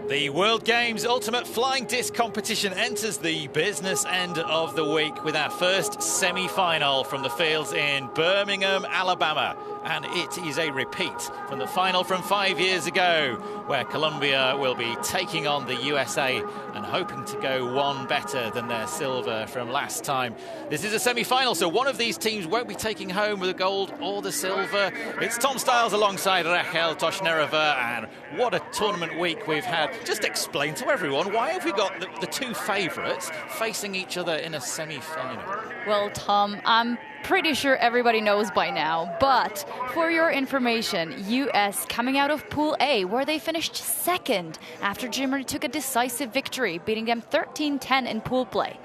The World Games Ultimate Flying Disc competition enters the business end of the week with our first semi-final from the fields in Birmingham, Alabama. And it is a repeat from the final from 5 years ago, where Colombia will be taking on the USA and hoping to go one better than their silver from last time. This is a semi-final, so one of these teams won't be taking home the gold or the silver. It's Tom Styles alongside Raquel Toshnerova, and what a tournament week we've had. Just explain to everyone, why have we got the two favourites facing each other in a semi-final? Well, Tom, I'm pretty sure everybody knows by now, but for your information, US coming out of Pool A, where they finished second after Germany took a decisive victory, beating them 13-10 in pool play.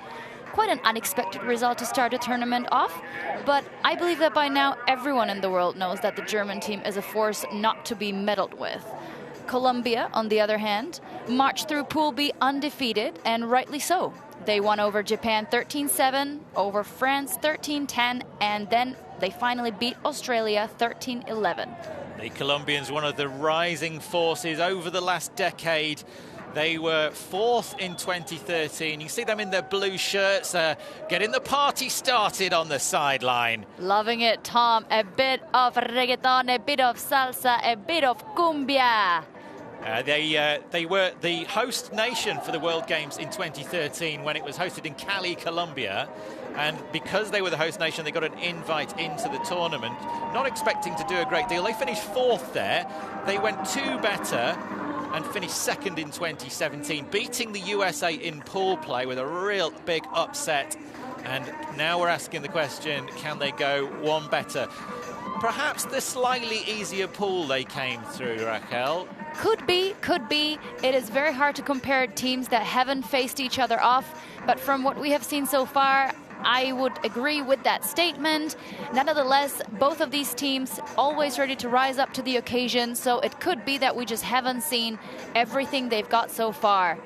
Quite an unexpected result to start the tournament off, but I believe that by now everyone in the world knows that the German team is a force not to be meddled with. Colombia, on the other hand, marched through Pool B undefeated, and rightly so. They won over Japan 13-7, over France 13-10, and then they finally beat Australia 13-11. The Colombians, one of the rising forces over the last decade. They were fourth in 2013. You see them in their blue shirts, getting the party started on the sideline. Loving it, Tom. A bit of reggaeton, a bit of salsa, a bit of cumbia. They were the host nation for the World Games in 2013 when it was hosted in Cali, Colombia. And because they were the host nation, they got an invite into the tournament, not expecting to do a great deal. They finished fourth there. They went two better and finished second in 2017, beating the USA in pool play with a real big upset. And now we're asking the question, can they go one better? Perhaps the slightly easier pool they came through, Raquel. Could be. It is very hard to compare teams that haven't faced each other off, but from what we have seen so far, I would agree with that statement. Nonetheless, both of these teams always ready to rise up to the occasion, so it could be that we just haven't seen everything they've got so far.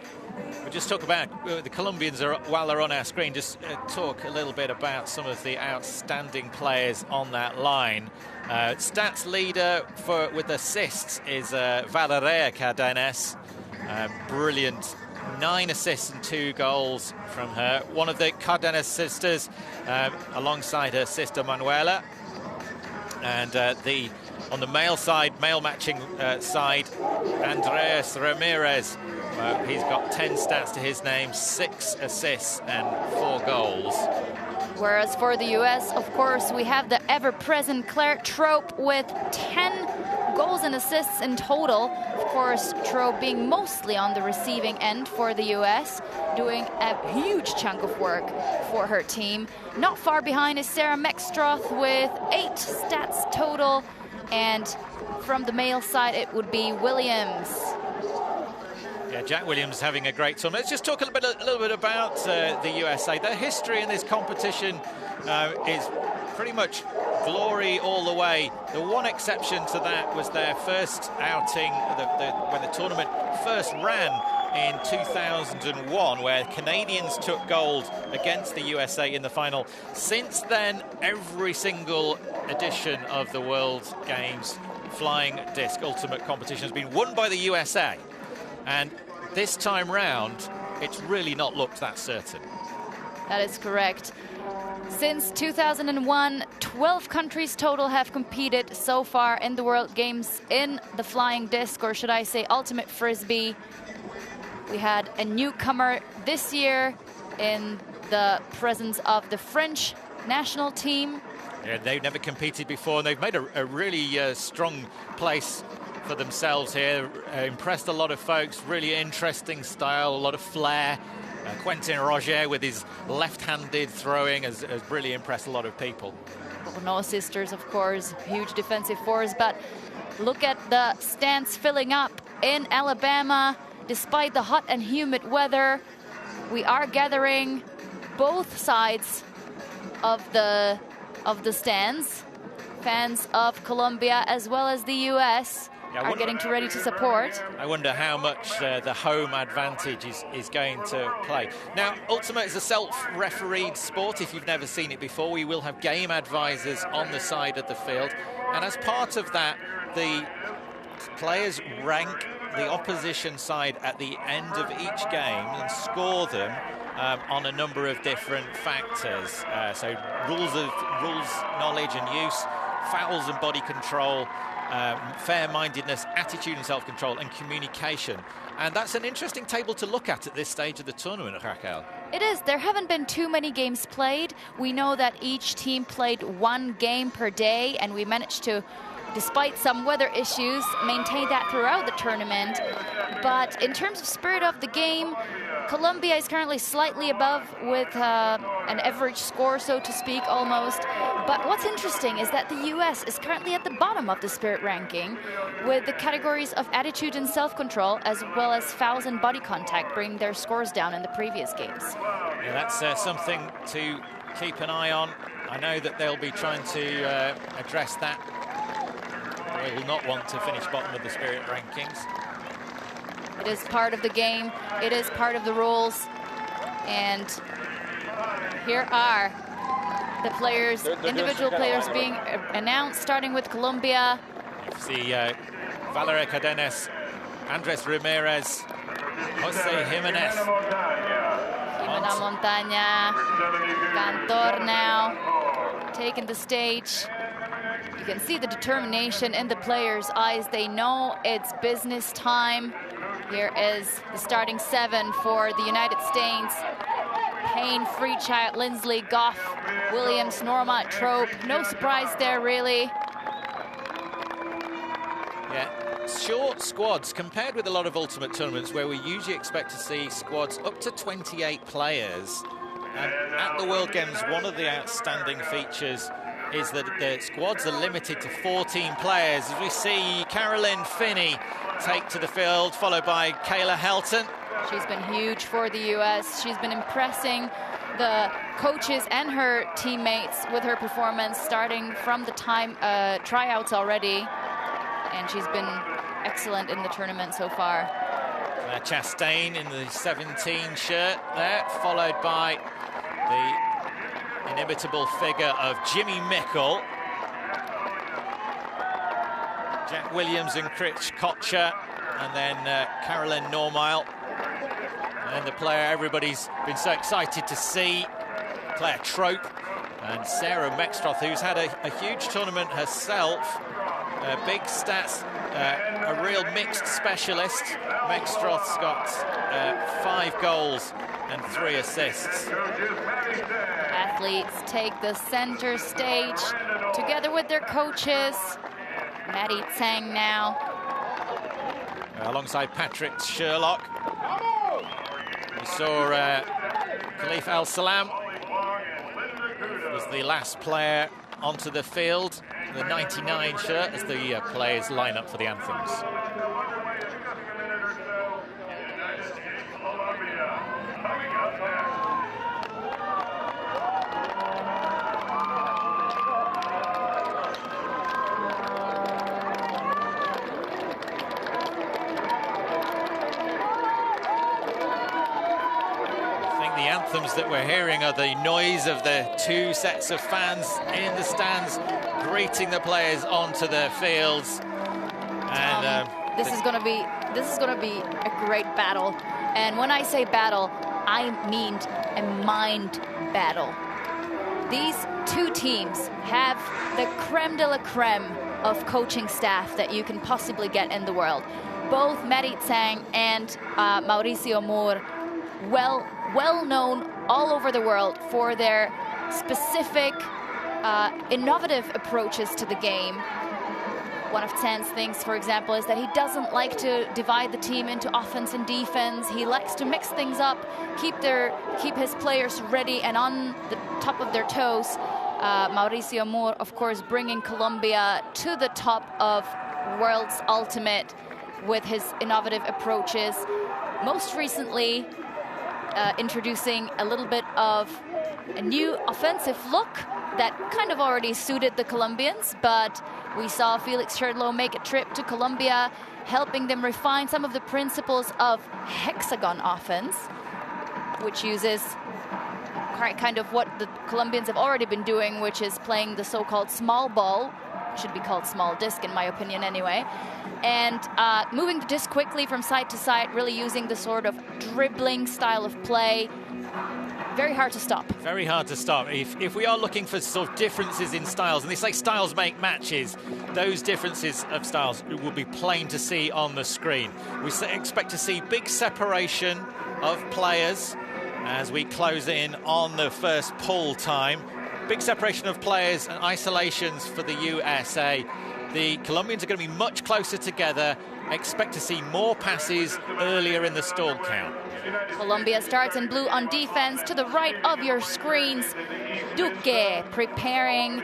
We'll just talk about the Colombians while they're on our screen. Just talk a little bit about some of the outstanding players on that line. Stats leader with assists is Valeria Cardenas. Brilliant. 9 assists and 2 goals from her. One of the Cardenas sisters, alongside her sister Manuela. And on the male side, male matching side, Andres Ramirez. He's got 10 stats to his name, 6 assists and 4 goals. Whereas for the US, of course, we have the ever-present Claire Trope with 10 goals and assists in total. Of course, Trope being mostly on the receiving end for the US, doing a huge chunk of work for her team. Not far behind is Sarah Meckstroth with 8 stats total. And from the male side, it would be Williams. Yeah, Jack Williams having a great tournament. Let's just talk a little bit about the USA. Their history in this competition is pretty much glory all the way. The one exception to that was their first outing when the tournament first ran in 2001, where Canadians took gold against the USA in the final. Since then, every single edition of the World Games Flying Disc Ultimate Competition has been won by the USA. And this time round, it's really not looked that certain. That is correct. Since 2001, 12 countries total have competed so far in the World Games in the flying disc, or should I say ultimate Frisbee. We had a newcomer this year in the presence of the French national team. Yeah, they've never competed before, and they've made a really strong place for themselves here. Impressed a lot of folks. Really interesting style, a lot of flair. Quentin Roger with his left-handed throwing has really impressed a lot of people. No sisters, of course, huge defensive force, but look at the stands filling up in Alabama. Despite the hot and humid weather, we are gathering both sides of the stands. Fans of Colombia as well as the US are getting ready to support. I wonder how much the home advantage is going to play. Now, Ultimate is a self-refereed sport. If you've never seen it before, we will have game advisors on the side of the field. And as part of that, the players rank the opposition side at the end of each game and score them on a number of different factors. So rules knowledge and use, fouls and body control, fair-mindedness, attitude and self-control, and communication. And that's an interesting table to look at this stage of the tournament, Raquel. It is. There haven't been too many games played. We know that each team played one game per day, and we managed to, despite some weather issues, maintain that throughout the tournament. But in terms of spirit of the game, Colombia is currently slightly above with an average score, so to speak, almost. But what's interesting is that the US is currently at the bottom of the spirit ranking, with the categories of attitude and self-control, as well as fouls and body contact, bringing their scores down in the previous games. Yeah, that's something to keep an eye on. I know that they'll be trying to address that. They will not want to finish bottom of the spirit rankings. It is part of the game. It is part of the rules. And here are the players, individual players being announced, starting with Colombia. You see Valeria Cadenas, Andres Ramirez, Jose Jimenez. Jimena Montaña, Cantor now, taking the stage. You can see the determination in the players' eyes. They know it's business time. Here is the starting 7 for the United States. Payne, Freechild, Lindsley, Goff, Williams, Norma, Trope. No surprise there, really. Yeah, short squads compared with a lot of Ultimate tournaments where we usually expect to see squads up to 28 players. And at the World Games, one of the outstanding features is that the squads are limited to 14 players. As we see Carolyn Finney take to the field, followed by Kayla Helton. She's been huge for the US. She's been impressing the coaches and her teammates with her performance, starting from the time tryouts already. And she's been excellent in the tournament so far. Chastain in the 17 shirt there, followed by the inimitable figure of Jimmy Mickle. Jack Williams and Chris Kocher, and then Carolyn Normile. And the player everybody's been so excited to see, Claire Trope, and Sarah Mextroth, who's had a huge tournament herself. Big stats, a real mixed specialist. Mextroth's got 5 goals and 3 assists. Athletes take the center stage together with their coaches. Maddie Tsang now. Alongside Patrick Sherlock. We saw Khalif Al Salam was the last player onto the field. The 99 shirt as the players line up for the anthems. That we're hearing are the noise of the 2 sets of fans in the stands greeting the players onto their fields. And this is going to be a great battle. And when I say battle, I mean a mind battle. These 2 teams have the creme de la creme of coaching staff that you can possibly get in the world. Both Maddie Tsang and Mauricio Moore, well known all over the world for their specific, innovative approaches to the game. One of Tsang's things, for example, is that he doesn't like to divide the team into offense and defense. He likes to mix things up, keep his players ready and on the top of their toes. Mauricio Moore, of course, bringing Colombia to the top of World's Ultimate with his innovative approaches. Most recently, introducing a little bit of a new offensive look that kind of already suited the Colombians, but we saw Felix Scherdlow make a trip to Colombia, helping them refine some of the principles of hexagon offense, which uses kind of what the Colombians have already been doing, which is playing the so-called small ball should be called small disc in my opinion anyway. And moving the disc quickly from side to side, really using the sort of dribbling style of play. Very hard to stop. Very hard to stop. If we are looking for sort of differences in styles, and they say styles make matches, those differences of styles will be plain to see on the screen. We expect to see big separation of players as we close in on the first pull time. Big separation of players and isolations for the USA. The Colombians are going to be much closer together. Expect to see more passes earlier in the stall count. Colombia starts in blue on defense. To the right of your screens, Duque preparing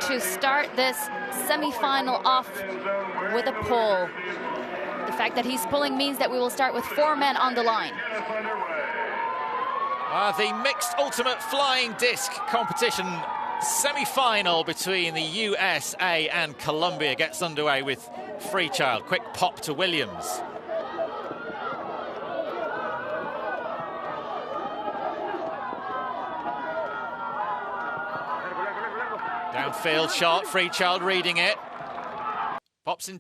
to start this semi-final off with a pull. The fact that he's pulling means that we will start with 4 men on the line. The mixed ultimate flying disc competition semi-final between the USA and Colombia gets underway with Freechild. Quick pop to Williams. Downfield shot, Freechild reading it. Pops in.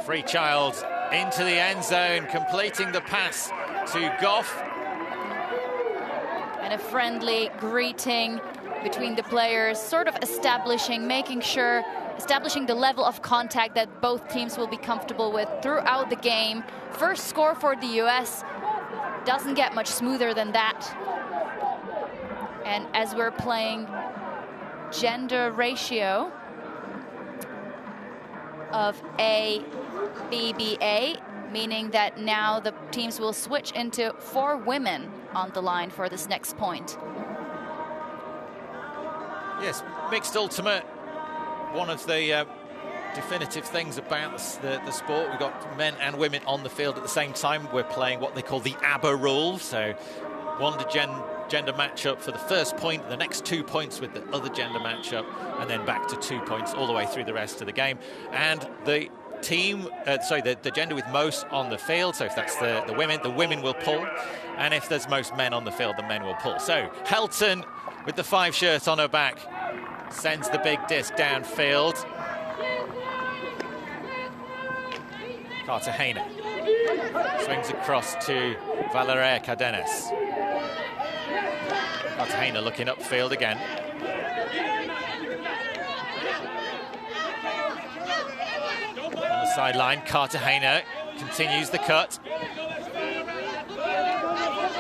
Freechild into the end zone, completing the pass to Goff. And a friendly greeting between the players, sort of establishing the level of contact that both teams will be comfortable with throughout the game. First score for the US doesn't get much smoother than that. And as we're playing gender ratio of A-B-B-A, meaning that now the teams will switch into 4 women on the line for this next point. Yes, mixed ultimate, one of the definitive things about the sport. We've got men and women on the field at the same time. We're playing what they call the ABBA rule, so one gender matchup for the first point, the next 2 points with the other gender matchup, and then back to 2 points all the way through the rest of the game. And the team, the gender with most on the field, so if that's the women will pull, and if there's most men on the field, the men will pull. So Helton, with the 5 shirt on her back, sends the big disc downfield. Cartagena swings across to Valeria Cadenas. Cartagena looking upfield again. On the sideline, Cartagena continues the cut.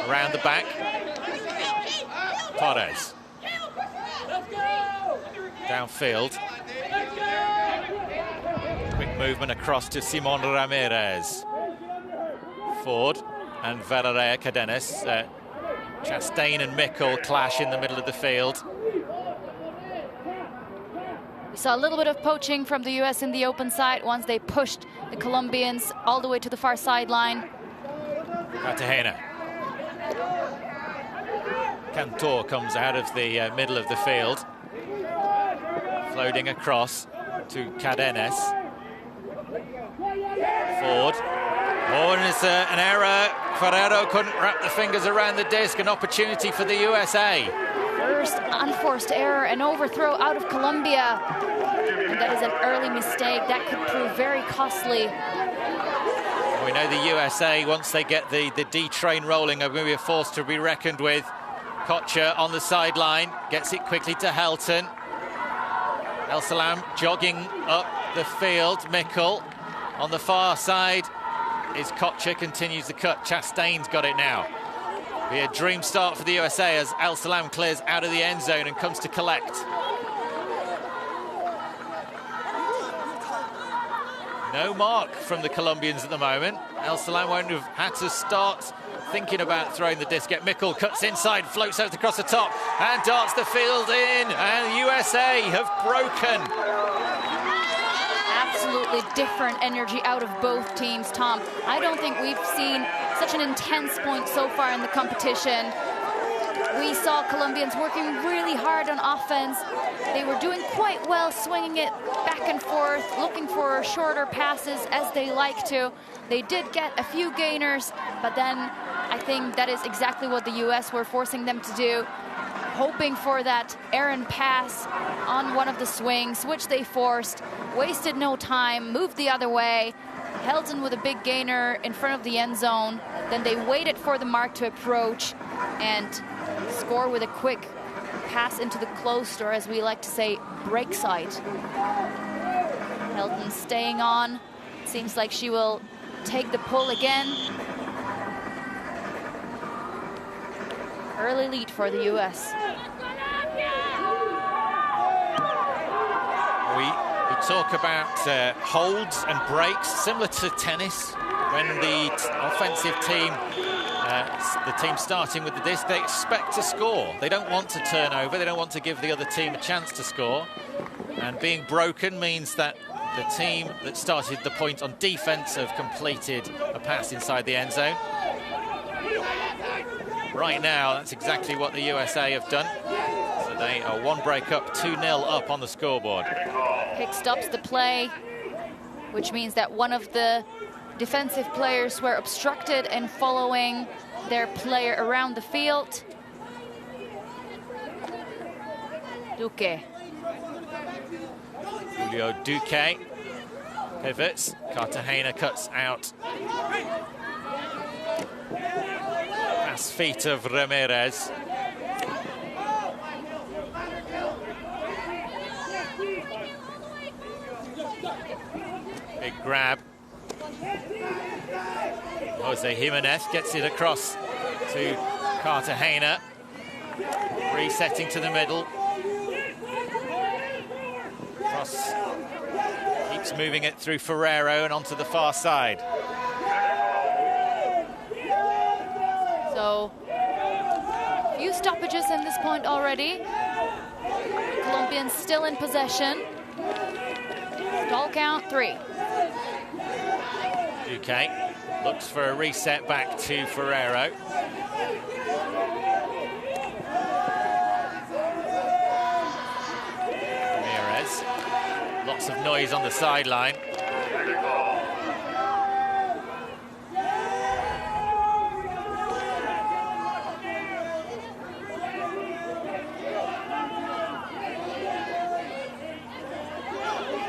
Around the back, Torres. Downfield. Quick movement across to Simon Ramirez. Ford and Valeria Cadenas. Chastain and Mickle clash in the middle of the field. We saw a little bit of poaching from the US in the open side once they pushed the Colombians all the way to the far sideline. Cartagena. Cantor comes out of the middle of the field. Floating across to Cadenas. Ford. Oh, and it's an error. Ferrero couldn't wrap the fingers around the disc. An opportunity for the USA. First unforced error, an overthrow out of Colombia. And that is an early mistake. That could prove very costly. We know the USA, once they get the D train rolling, are going to be a force to be reckoned with. Kocher on the sideline, gets it quickly to Helton. El Salam jogging up the field. Mickle on the far side is Kocher, continues the cut. Chastain's got it now. Be a dream start for the USA as El Salam clears out of the end zone and comes to collect. No mark from the Colombians at the moment. El Salam won't have had to start thinking about throwing the disc. Mickle cuts inside, floats out across the top, and darts the field in. And the USA have broken. Absolutely different energy out of both teams, Tom. I don't think we've seen such an intense point so far in the competition. we saw Colombians working really hard on offense. They were doing quite well, swinging it back and forth, looking for shorter passes as they like to. They did get a few gainers, but then I think that is exactly what the US were forcing them to do, hoping for that errant pass on one of the swings, which they forced, wasted no time, moved the other way, held in with a big gainer in front of the end zone. Then they waited for the mark to approach and score with a quick pass into the closed, or as we like to say, break side. Helton staying on. Seems like she will take the pull again. Early lead for the US. We talk about holds and breaks, similar to tennis. When the offensive team, the team starting with the disc, they expect to score. They don't want to turn over. They don't want to give the other team a chance to score. And being broken means that the team that started the point on defense have completed a pass inside the end zone. Right now, that's exactly what the USA have done. So they are one break up, 2-0 up on the scoreboard. Pick stops the play, which means that one of the defensive players were obstructed in following their player around the field. Duque. Julio Duque pivots. Cartagena cuts out. Pass feet of Ramirez. Big grab. Jose Jimenez gets it across to Cartagena. Resetting to the middle. Cross keeps moving it through Ferrero and onto the far side. So, a few stoppages in this point already. Colombians still in possession. Stall count 3. Duque looks for a reset back to Ferrero. Ramirez. Lots of noise on the sideline.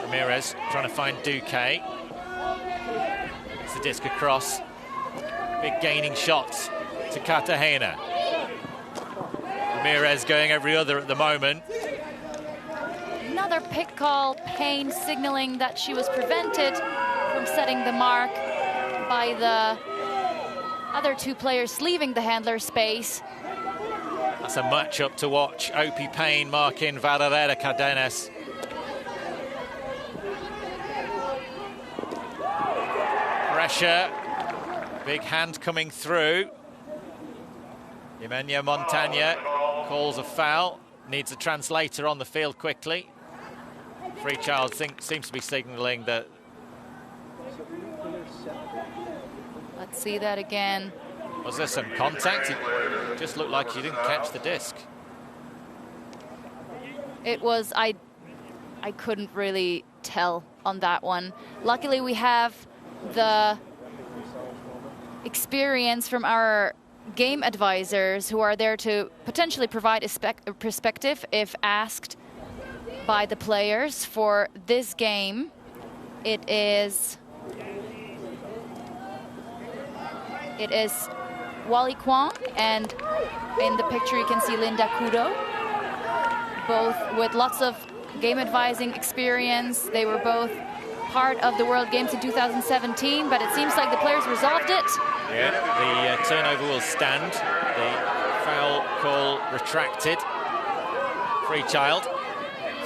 Ramirez trying to find Duque. It's the disc across. Big gaining shots to Cartagena. Ramirez going every other at the moment. Another pick call, Payne signaling that she was prevented from setting the mark by the other 2 players leaving the handler space. That's a matchup to watch. Opie Payne marking Valera Cardenas. Pressure, big hand coming through. Yemenia Montaña calls a foul, needs a translator on the field quickly. Freechild seems to be signaling that. Let's see that again. Was there some contact? It just looked like she didn't catch the disc. It was, I couldn't really tell on that one. Luckily we have the experience from our game advisors who are there to potentially provide a perspective if asked by the players for this game. It is Wally Kwong, and in the picture you can see Linda Kudo, both with lots of game advising experience. They were both part of the World Games in 2017, but it seems like the players resolved it. Yeah, the turnover will stand. The foul call retracted. Freechild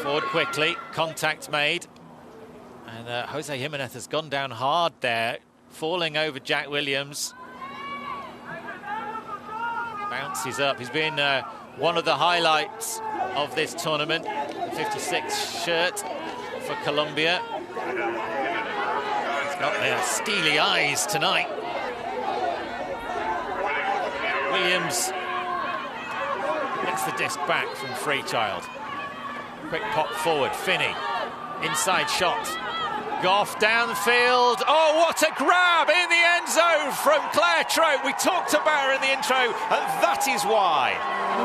forward quickly, contact made. And Jose Jimenez has gone down hard there, falling over Jack Williams. Bounces up. He's been one of the highlights of this tournament. The 56 shirt for Colombia. He's got their steely eyes tonight. Williams Gets the disc back from Freechild. Quick pop forward, Finney. Inside shot. Goff downfield. Oh, what a grab in the end zone from Claire Trout. We talked about her in the intro, and that is why.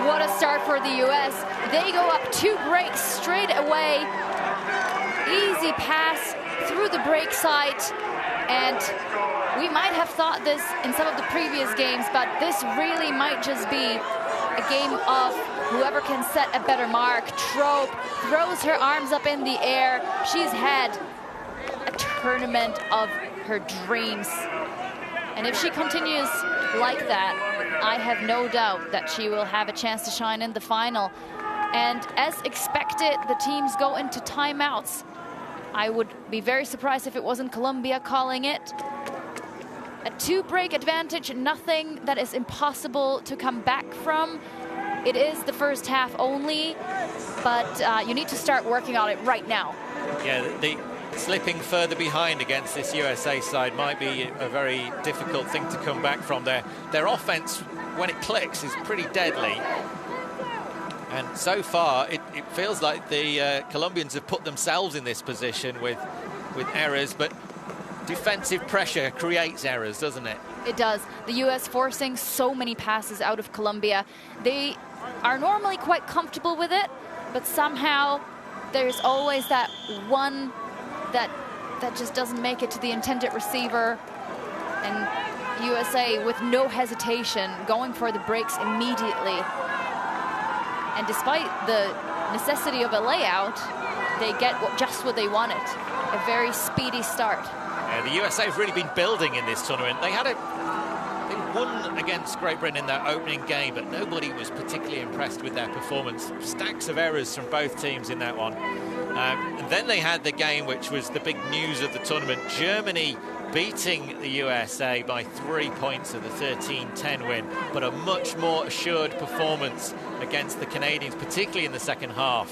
What a start for the US. They go up 2 breaks straight away. Easy pass through the break side. And we might have thought this in some of the previous games, but this really might just be a game of whoever can set a better mark. Trope throws her arms up in the air. She's had a tournament of her dreams. And if she continues like that, I have no doubt that she will have a chance to shine in the final. And as expected, the teams go into timeouts. I would be very surprised if it wasn't Colombia calling it. A 2-break advantage, nothing that is impossible to come back from. It is the first half only, but you need to start working on it right now. Yeah, the slipping further behind against this USA side might be a very difficult thing to come back from. Their offense, when it clicks, is pretty deadly. And so far, it feels like the Colombians have put themselves in this position with errors, but defensive pressure creates errors, doesn't it? It does. The US forcing so many passes out of Colombia. They are normally quite comfortable with it, but somehow there's always that one that just doesn't make it to the intended receiver. And USA, with no hesitation, going for the breaks immediately. And despite the necessity of a layout, they get just what they wanted. A very speedy start. Yeah, the USA have really been building in this tournament. They won against Great Britain in their opening game, but nobody was particularly impressed with their performance. Stacks of errors from both teams in that one. And then they had the game which was the big news of the tournament. Germany beating the USA by 3 points of the 13-10 win, but a much more assured performance against the Canadians, particularly in the second half,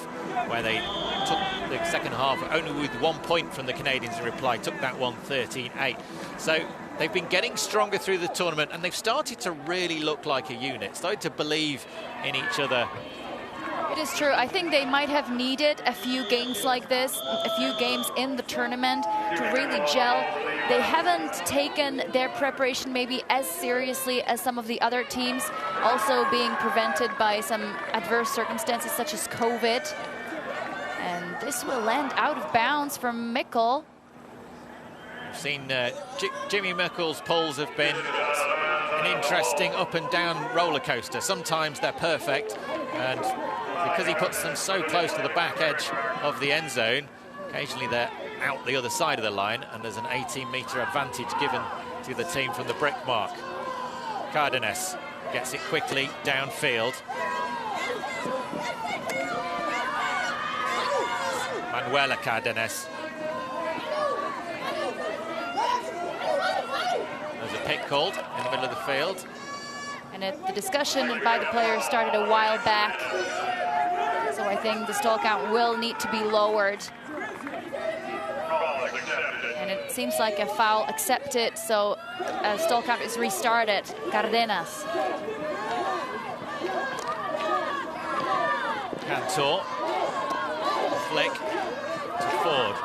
where they took the second half only with 1 point from the Canadians in reply, took that one 13-8. So they've been getting stronger through the tournament, and they've started to really look like a unit, started to believe in each other. It is true. I think they might have needed a few games like this, a few games in the tournament to really gel. They haven't taken their preparation maybe as seriously as some of the other teams, also being prevented by some adverse circumstances such as COVID. And this will land out of bounds from Mikkel. We've seen Jimmy Mikkel's pulls have been an interesting up and down roller coaster. Sometimes they're perfect, and because he puts them so close to the back edge of the end zone, occasionally they're out the other side of the line, and there's an 18-meter advantage given to the team from the brick mark. Cardenas gets it quickly downfield. Manuela Cardenas. There's a pick called in the middle of the field. And the discussion by the players started a while back. So I think the stall count will need to be lowered. And it seems like a foul accepted, so stall count is restarted. Cardenas. Cantor. Flick to Ford.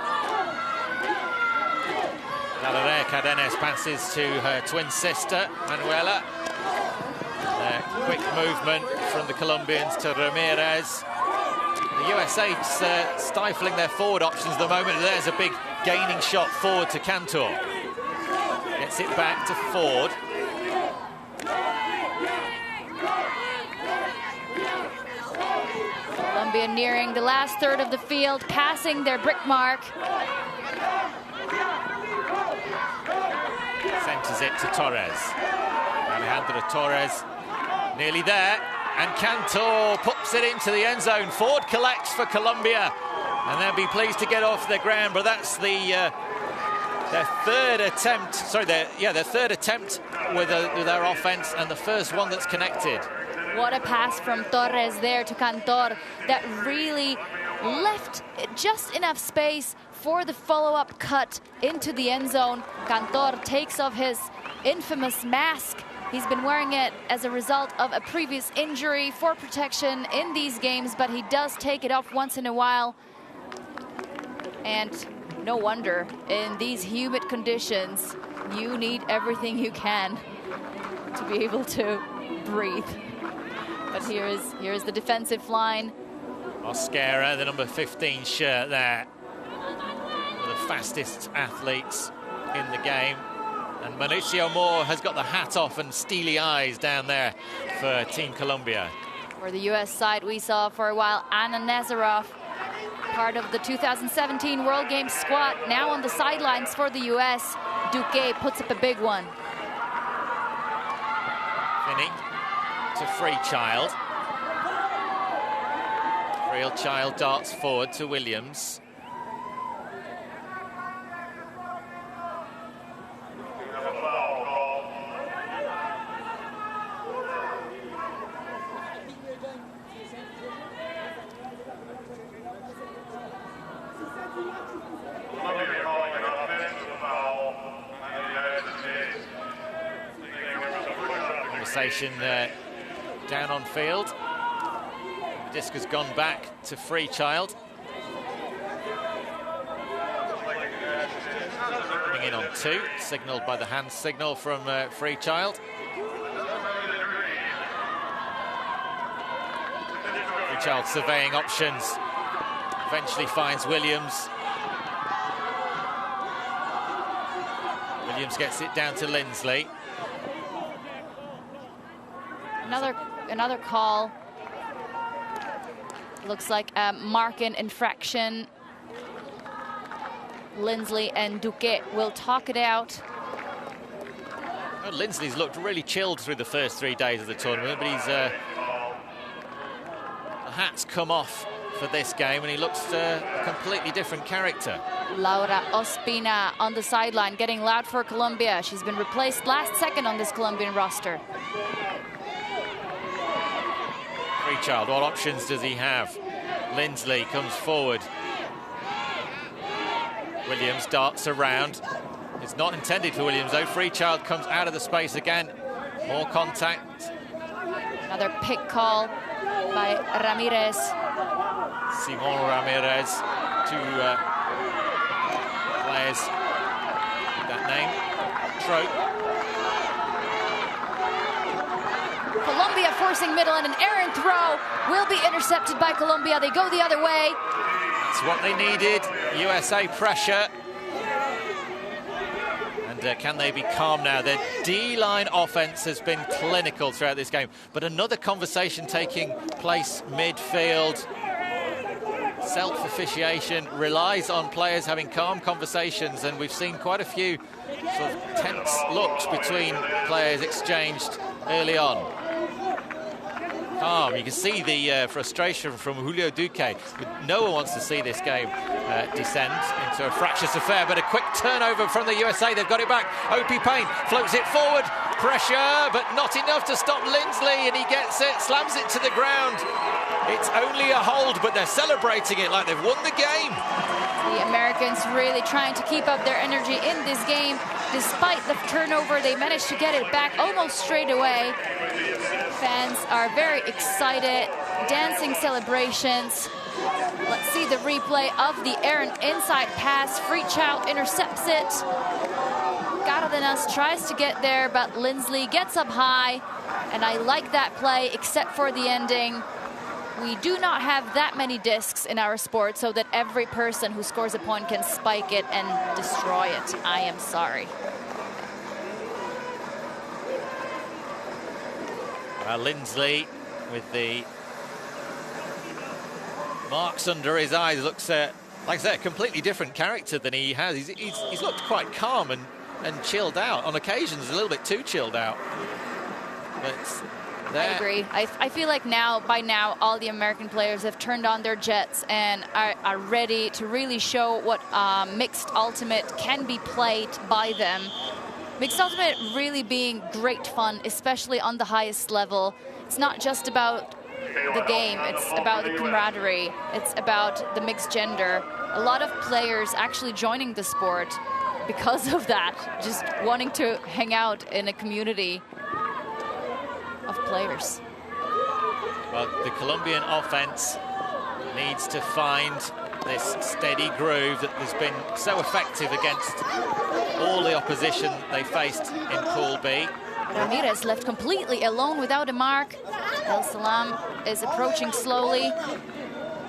There, Cardenas passes to her twin sister, Manuela. Quick movement from the Colombians to Ramirez. The USA stifling their forward options at the moment. There's a big gaining shot forward to Cantor. Gets it back to Ford. Colombia nearing the last third of the field, passing their brick mark. Centers it to Torres. Alejandro Torres nearly there, and Cantor pops it into the end zone. Ford collects for Colombia, and they'll be pleased to get off the ground, but that's their third attempt. Sorry, their third attempt with their offense, and the first one that's connected. What a pass from Torres there to Cantor that really left just enough space for the follow-up cut into the end zone. Cantor takes off his infamous mask He's been wearing it as a result of a previous injury for protection in these games, but he does take it off once in a while. And no wonder, in these humid conditions, you need everything you can to be able to breathe. But here's the defensive line. Mosquera, the number 15 shirt there. One of the fastest athletes in the game. And Mauricio Moore has got the hat off and steely eyes down there for Team Colombia. For the US side, we saw for a while Anna Nazarov, part of the 2017 World Games squad, now on the sidelines for the US. Duque puts up a big one. Finney to Freechild. Freechild darts forward to Williams. Conversation down on field. The disc has gone back to Freechild. Coming in on 2, signalled by the hand signal from Freechild. Freechild surveying options. Eventually finds Williams. Williams gets it down to Lindsley. Another call. Looks like a mark-in infraction. Lindsley and Duque will talk it out. Well, Lindsley's looked really chilled through the first 3 days of the tournament, but he's the hat's come off for this game, and he looks a completely different character. Laura Ospina on the sideline, getting loud for Colombia. She's been replaced last second on this Colombian roster. Freechild, what options does he have? Lindsley comes forward. Williams darts around. It's not intended for Williams, though. Freechild comes out of the space again. More contact. Another pick call by Ramirez. Simon Ramirez, 2 players with that name. Trope. Colombia forcing middle, and an errant throw will be intercepted by Colombia. They go the other way. It's what they needed. USA pressure. And can they be calm now? Their D-line offense has been clinical throughout this game. But another conversation taking place midfield. Self-officiation relies on players having calm conversations, and we've seen quite a few sort of tense looks between players exchanged early on. Calm. You can see the frustration from Julio Duque. No one wants to see this game descend into a fractious affair, but a quick turnover from the USA. They've got it back. Opie Payne floats it forward. Pressure, but not enough to stop Lindsley, and he gets it, slams it to the ground. It's only a hold, but they're celebrating it like they've won the game. The Americans really trying to keep up their energy in this game. Despite the turnover, they managed to get it back almost straight away. Fans are very excited, dancing celebrations. Let's see the replay of the errant inside pass. Freechild intercepts it. Cárdenas tries to get there, but Lindsley gets up high. And I like that play, except for the ending. We do not have that many discs in our sport so that every person who scores a point can spike it and destroy it. I am sorry. Lindsley with the marks under his eyes looks, like I said, a completely different character than he has. He's looked quite calm and chilled out. On occasions, a little bit too chilled out. But I agree. I feel like by now, all the American players have turned on their jets and are ready to really show what mixed ultimate can be played by them. Mixed ultimate really being great fun, especially on the highest level. It's not just about the game, it's about the camaraderie, it's about the mixed gender. A lot of players actually joining the sport because of that, just wanting to hang out in a community. of players. Well, the Colombian offense needs to find this steady groove that has been so effective against all the opposition they faced in Pool B. Ramirez left completely alone without a mark. El Salam is approaching slowly.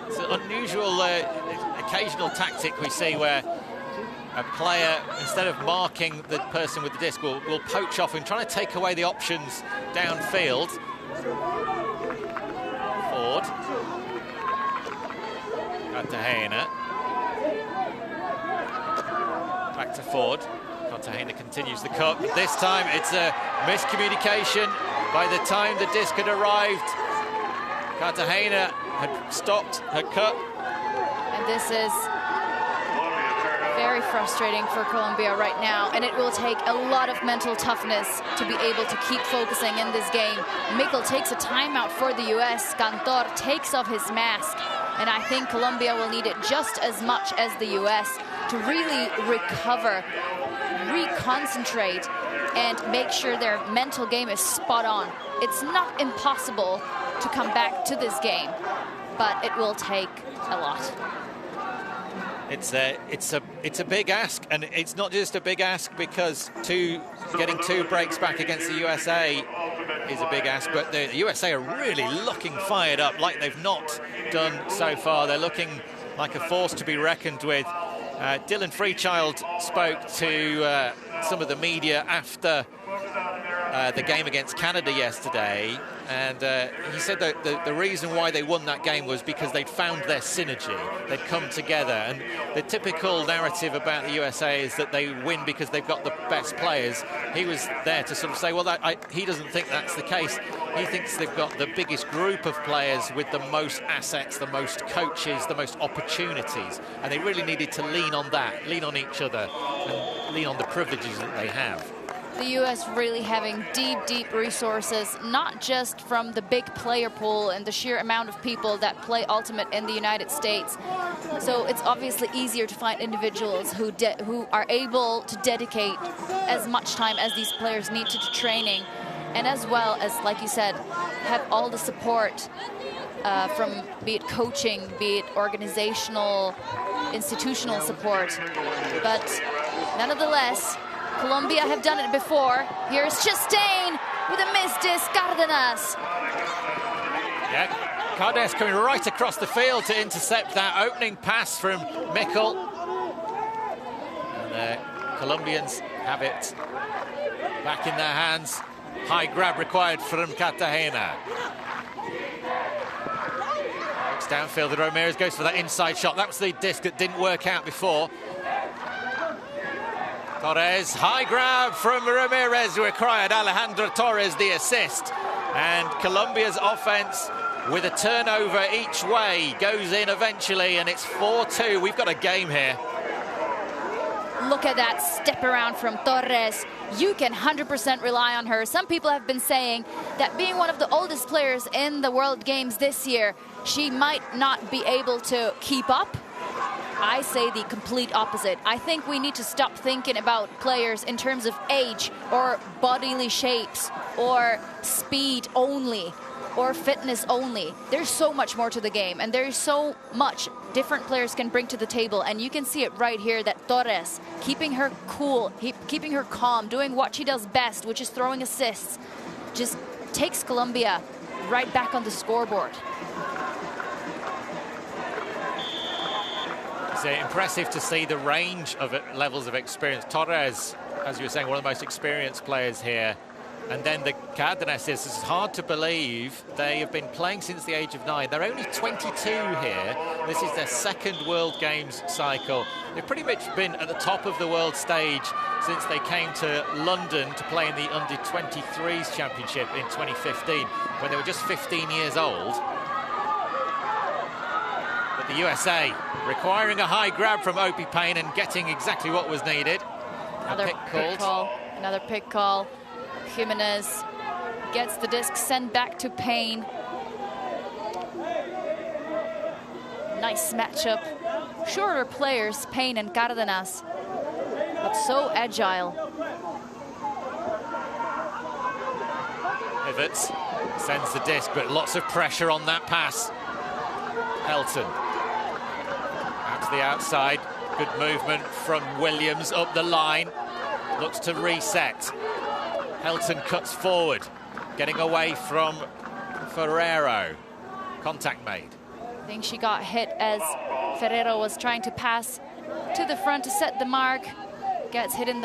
It's an unusual, occasional tactic we see where a player, instead of marking the person with the disc, will poach off and try to take away the options downfield. Ford. Cartagena. Back to Ford. Cartagena continues the cut. This time it's a miscommunication. By the time the disc had arrived, Cartagena had stopped her cut. And this is very frustrating for Colombia right now, and it will take a lot of mental toughness to be able to keep focusing in this game. Mikel takes a timeout for the US. Cantor takes off his mask, and I think Colombia will need it just as much as the US to really recover, reconcentrate, and make sure their mental game is spot on. It's not impossible to come back to this game, but it will take a lot. It's a big ask, and it's not just a big ask because getting 2 breaks back against the USA is a big ask, but the USA are really looking fired up like they've not done so far. They're looking like a force to be reckoned with. Dylan Freechild spoke to some of the media after the game against Canada yesterday, and he said that the reason why they won that game was because they'd found their synergy. They'd come together, and the typical narrative about the USA is that they win because they've got the best players. He was there to sort of say, well, he doesn't think that's the case. He thinks they've got the biggest group of players with the most assets, the most coaches, the most opportunities, and they really needed to lean on that, lean on each other, and lean on the privileges that they have. The US really having deep resources, not just from the big player pool and the sheer amount of people that play Ultimate in the United States. So it's obviously easier to find individuals who are able to dedicate as much time as these players need to training, and as well as, like you said, have all the support from be it coaching, be it organizational, institutional support. But nonetheless, Colombia have done it before. Here's Chastain with a missed disc, Cárdenas. Yeah, Cárdenas coming right across the field to intercept that opening pass from Mikel. And the Colombians have it back in their hands. High grab required from Cartagena. Looks downfield, and Ramirez goes for that inside shot. That was the disc that didn't work out before. Torres, high grab from Ramirez required. Alejandro Torres the assist. And Colombia's offense with a turnover each way goes in eventually, and it's 4-2. We've got a game here. Look at that step around from Torres. You can 100% rely on her. Some people have been saying that being one of the oldest players in the World Games this year, she might not be able to keep up. I say the complete opposite. I think we need to stop thinking about players in terms of age or bodily shapes or speed only or fitness only. There's so much more to the game, and there's so much different players can bring to the table, and you can see it right here that Torres, keeping her cool, keeping her calm, doing what she does best, which is throwing assists, just takes Colombia right back on the scoreboard. It's impressive to see the range of levels of experience. Torres, as you were saying, one of the most experienced players here. And then the Cárdenas, it's hard to believe they have been playing since the age of 9. They're only 22 here. This is their second World Games cycle. They've pretty much been at the top of the world stage since they came to London to play in the Under-23s Championship in 2015, when they were just 15 years old. But the USA requiring a high grab from Opie Payne and getting exactly what was needed. Another pick call. Another pick call. Jimenez gets the disc sent back to Payne. Nice matchup. Shorter players, Payne and Cárdenas, but so agile. pivots, sends the disc, but lots of pressure on that pass. Helton out to the outside. Good movement from Williams up the line. Looks to reset. Helton cuts forward, getting away from Ferrero. Contact made. I think she got hit as Ferrero was trying to pass to the front to set the mark. Gets hit in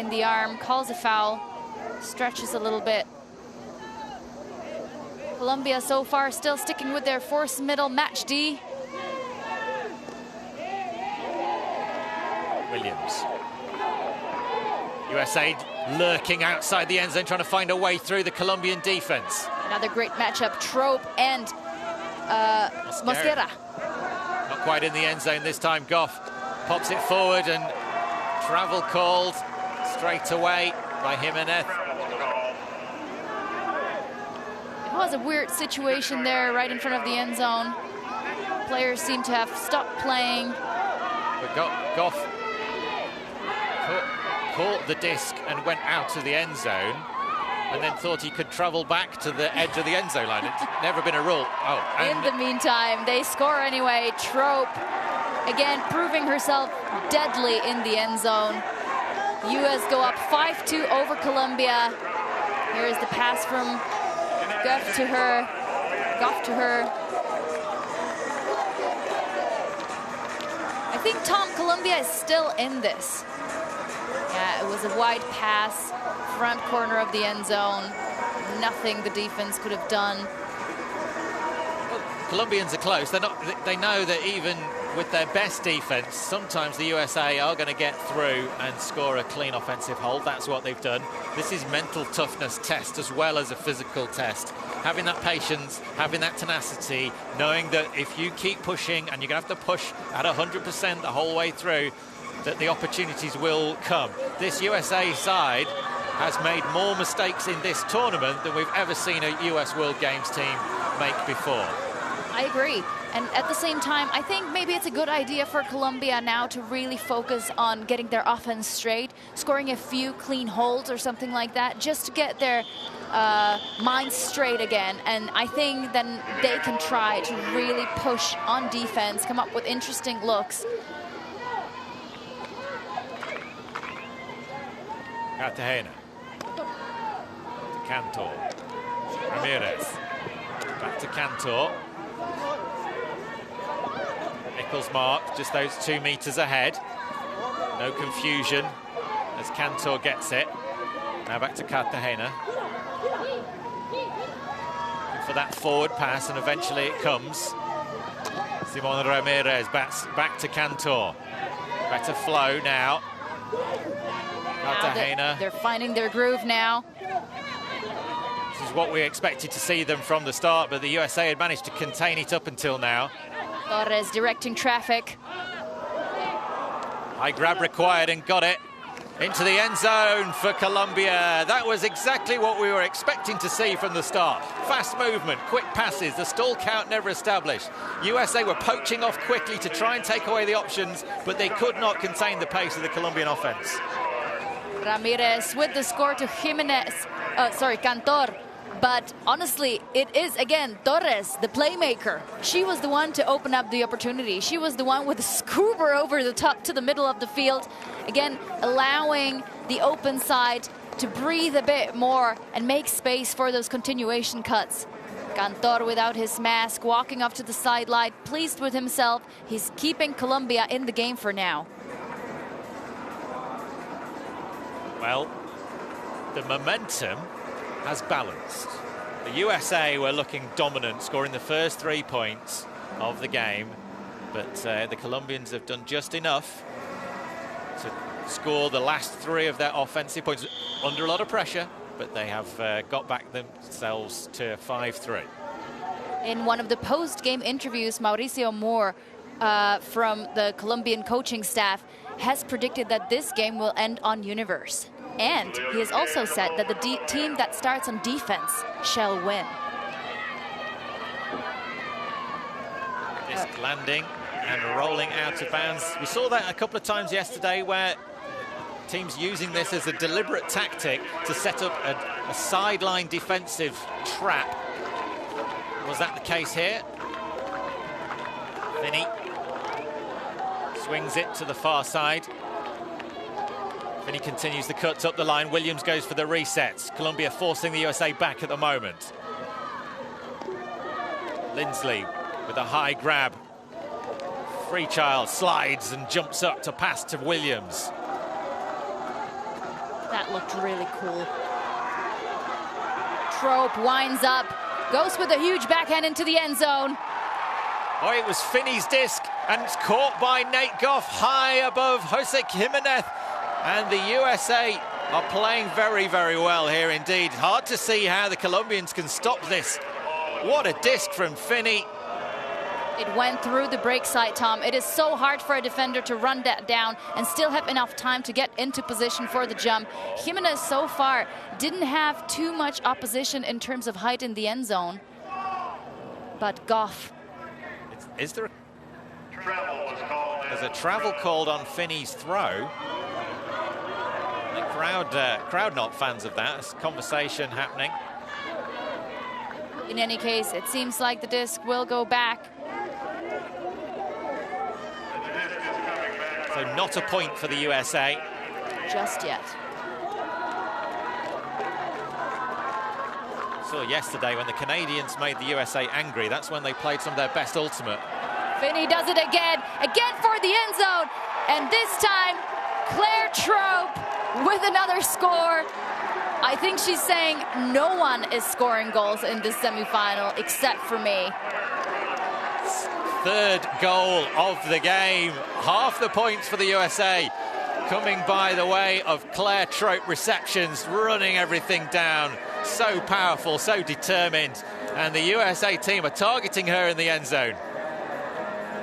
the arm, calls a foul, stretches a little bit. Colombia so far still sticking with their force middle match D. Williams. USA lurking outside the end zone, trying to find a way through the Colombian defense. Another great matchup, Trope and Mosquera. Not quite in the end zone this time. Goff pops it forward and travel called straight away by Jimenez. It was a weird situation there right in front of the end zone. Players seem to have stopped playing. But Goff caught the disc and went out of the end zone, and then thought he could travel back to the edge of the end zone line. It's never been a rule. In the meantime, they score anyway. Trope, again, proving herself deadly in the end zone. U.S. go up 5-2 over Colombia. Here is the pass from Goff to her. I think, Tom, Colombia is still in this. Yeah, it was a wide pass, front corner of the end zone. Nothing the defense could have done. Well, Colombians are close. They know that even with their best defense, sometimes the USA are going to get through and score a clean offensive hold. That's what they've done. This is mental toughness test as well as a physical test. Having that patience, having that tenacity, knowing that if you keep pushing, and you're going to have to push at 100% the whole way through, that the opportunities will come. This USA side has made more mistakes in this tournament than we've ever seen a US World Games team make before. I agree. And at the same time, I think maybe it's a good idea for Colombia now to really focus on getting their offense straight, scoring a few clean holds or something like that, just to get their minds straight again. And I think then they can try to really push on defense, come up with interesting looks. Cartagena to Cantor. Ramirez back to Cantor. Nichols mark just those 2 meters ahead. No confusion as Cantor gets it. Now back to Cartagena. For that forward pass, and eventually it comes. Simon Ramirez back to Cantor. Back to Flo now. Cartagena. They're finding their groove now. This is what we expected to see them from the start, but the USA had managed to contain it up until now. Torres directing traffic. High grab required and got it into the end zone for Colombia. That was exactly what we were expecting to see from the start. Fast movement, quick passes, the stall count never established. USA were poaching off quickly to try and take away the options, but they could not contain the pace of the Colombian offense. Ramirez with the score to Cantor. But honestly, it is, again, Torres, the playmaker. She was the one to open up the opportunity. She was the one with the scooper over the top to the middle of the field. Again, allowing the open side to breathe a bit more and make space for those continuation cuts. Cantor without his mask, walking off to the sideline, pleased with himself. He's keeping Colombia in the game for now. Well, the momentum has balanced. The USA were looking dominant, scoring the first 3 points of the game, but the Colombians have done just enough to score the last 3 of their offensive points under a lot of pressure, but they have got back themselves to 5-3. In one of the post-game interviews, Mauricio Moore from the Colombian coaching staff has predicted that this game will end on Universe. And he has also said that the team that starts on defense shall win. Disc landing and rolling out of bounds. We saw that a couple of times yesterday where Teams using this as a deliberate tactic to set up a sideline defensive trap. Was that the case here? Finney swings it to the far side. Finney continues the cuts up the line. Williams goes for the resets. Colombia forcing the USA back at the moment. Lindsley with a high grab. Freechild slides and jumps up to pass to Williams. That looked really cool. Trope winds up, goes with a huge backhand into the end zone. Oh, it was Finney's disc, and it's caught by Nate Goff high above Jose Jimenez. And the USA are playing very, very well here indeed. Hard to see how the Colombians can stop this. What a disc from Finney. It went through the break side, Tom. It is so hard for a defender to run that down and still have enough time to get into position for the jump. Jimenez so far didn't have too much opposition in terms of height in the end zone. But Goff. Is there there's a travel called on Finney's throw. The crowd not fans of that. There's conversation happening. In any case, it seems like the disc will go back. So not a point for the USA. Just yet. Saw yesterday when the Canadians made the USA angry, that's when they played some of their best ultimate. Finney does it again for the end zone. And this time, Claire Trope with another score. I think she's saying no one is scoring goals in this semifinal except for me. Third goal of the game. Half the points for the USA coming by the way of Claire Trope receptions, running everything down. So powerful, so determined. And the USA team are targeting her in the end zone.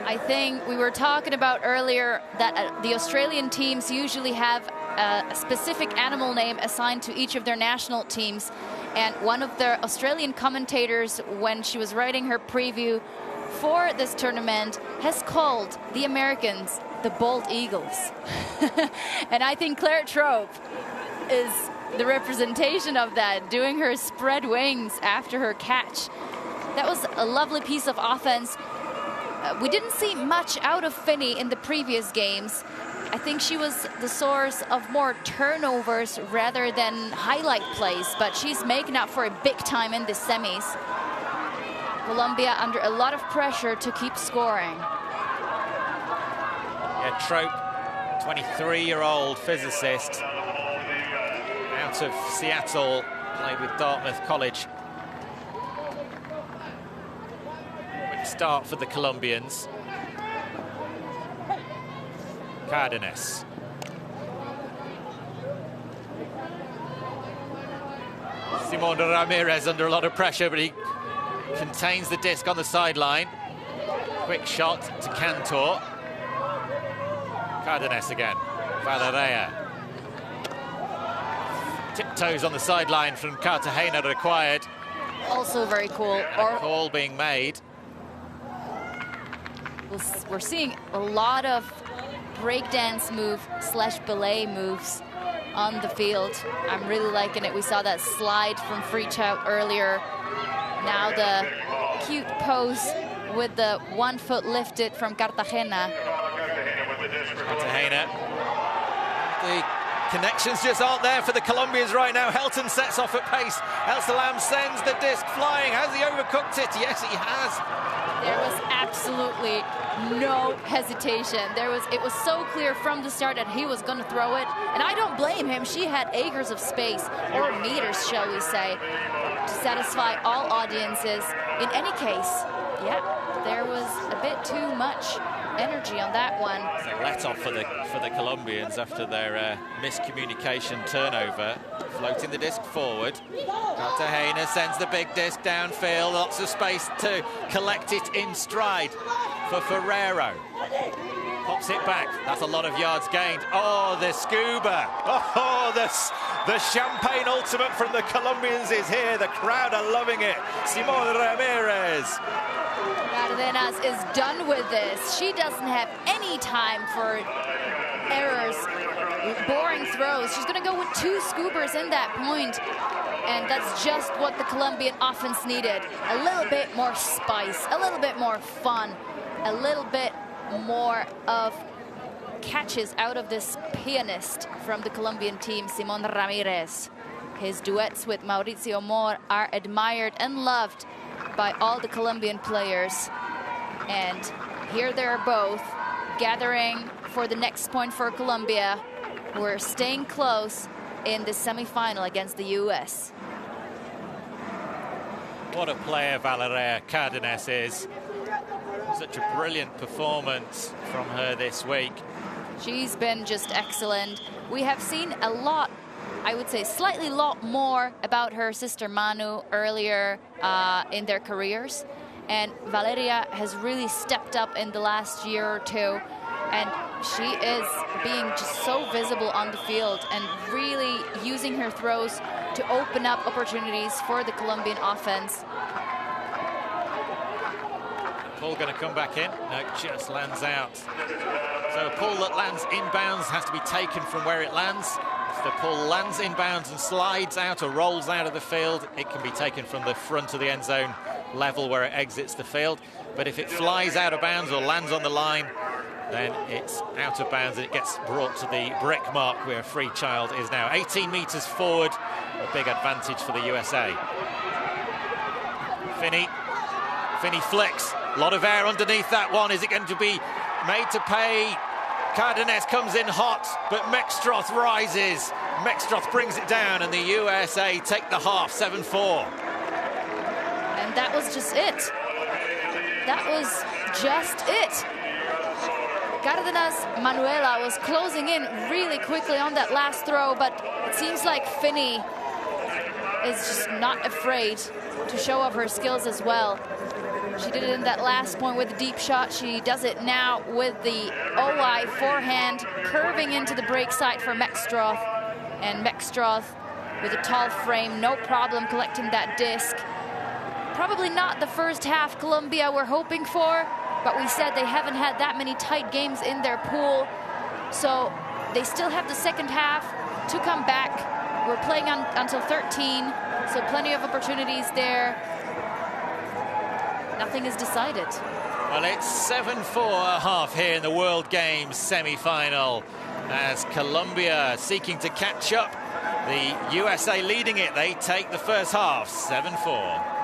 I think we were talking about earlier that the Australian teams usually have a specific animal name assigned to each of their national teams. And one of the Australian commentators, when she was writing her preview for this tournament, has called the Americans the Bold Eagles. And I think Claire Trope is the representation of that, doing her spread wings after her catch. That was a lovely piece of offense. We didn't see much out of Finney in the previous games. I think she was the source of more turnovers rather than highlight plays, but she's making up for it big time in the semis. Colombia under a lot of pressure to keep scoring. Yeah, Trope, 23-year-old physicist, out of Seattle, played with Dartmouth College. Quick start for the Colombians. Cardenas. Simón Ramirez under a lot of pressure, but he contains the disc on the sideline. Quick shot to Cantor. Cardenas again. Valeria. Tiptoes on the sideline from Cartagena required. Also very cool. And a call being made. We're seeing a lot of breakdance move / ballet moves on the field. I'm really liking it. We saw that slide from Freechild earlier. Now the cute pose with the 1 foot lifted from Cartagena. Cartagena. The connections just aren't there for the Colombians right now. Helton sets off at pace. El Salam sends the disc flying. Has he overcooked it? Yes, he has. There was absolutely no hesitation. It was so clear from the start that he was going to throw it. And I don't blame him. She had acres of space, or meters, shall we say, to satisfy all audiences. In any case, yeah, there was a bit too much energy on that one. It's a let-off for the Colombians after their miscommunication turnover. Floating the disc forward. Cartagena sends the big disc downfield. Lots of space to collect it in stride for Ferrero. Pops it back. That's a lot of yards gained. Oh, the scuba. Oh, the champagne ultimate from the Colombians is here. The crowd are loving it. Simón Ramirez. Cardenas is done with this. She doesn't have any time for errors. boring throws. She's going to go with 2 scoopers in that point. And that's just what the Colombian offense needed. A little bit more spice, a little bit more fun, a little bit more of catches out of this pianist from the Colombian team, Simon Ramirez. His duets with Mauricio Mor are admired and loved by all the Colombian players. And here they're both gathering for the next point for Colombia, who are staying close in the semifinal against the US. What a player Valeria Cardenas is. Such a brilliant performance from her this week. She's been just excellent. We have seen a lot, I would say slightly lot more about her sister Manu earlier in their careers. And Valeria has really stepped up in the last year or two. And she is being just so visible on the field and really using her throws to open up opportunities for the Colombian offense. Pull going to come back in. No, just lands out. So a pull that lands inbounds has to be taken from where it lands. If the pull lands inbounds and slides out or rolls out of the field, it can be taken from the front of the end zone level where it exits the field. But if it flies out of bounds or lands on the line, then it's out of bounds and it gets brought to the brick mark where a free child is now. 18 meters forward, a big advantage for the USA. Finney flicks, a lot of air underneath that one. Is it going to be made to pay? Cardenas comes in hot, but Mexstroth rises. Mexstroth brings it down and the USA take the half, 7-4. And that was just it. That was just it. Cardenas Manuela was closing in really quickly on that last throw, but it seems like Finney is just not afraid to show off her skills as well. She did it in that last point with the deep shot. She does it now with the OI forehand, curving into the break side for Mexstroth. And Mexstroth with a tall frame, no problem collecting that disc. Probably not the first half Colombia we're hoping for, but we said they haven't had that many tight games in their pool. So they still have the second half to come back. We're playing until 13, so plenty of opportunities there. Nothing is decided. Well, it's 7-4 half here in the World Games semi-final as Colombia seeking to catch up. The USA leading it. They take the first half, 7-4.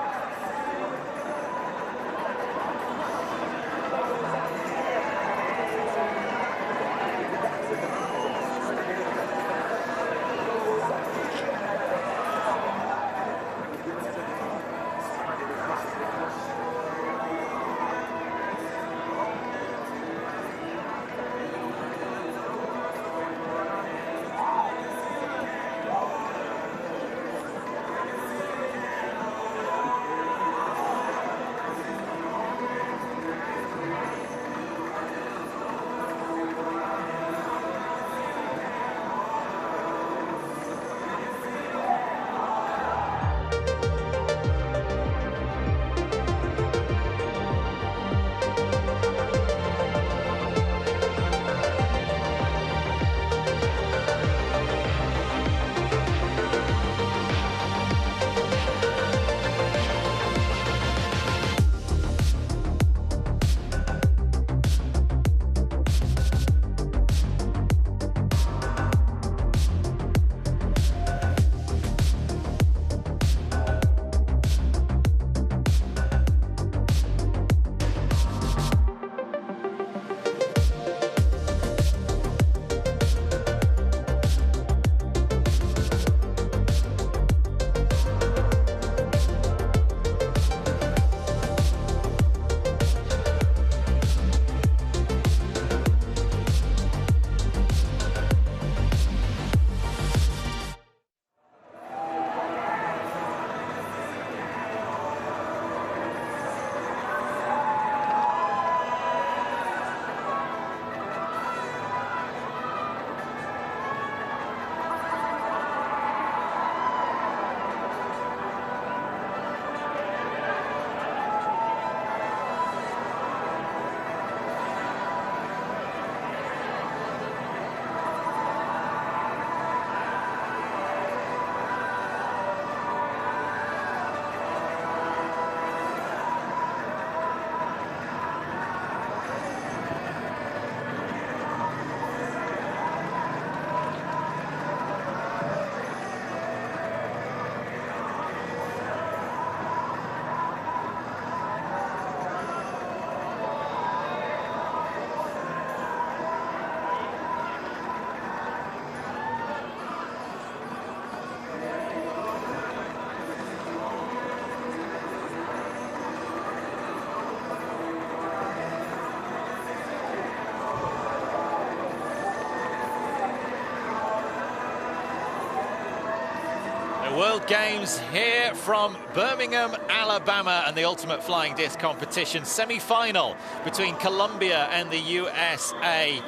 The World Games here from Birmingham, Alabama, and the ultimate flying disc competition semi-final between Colombia and the USA.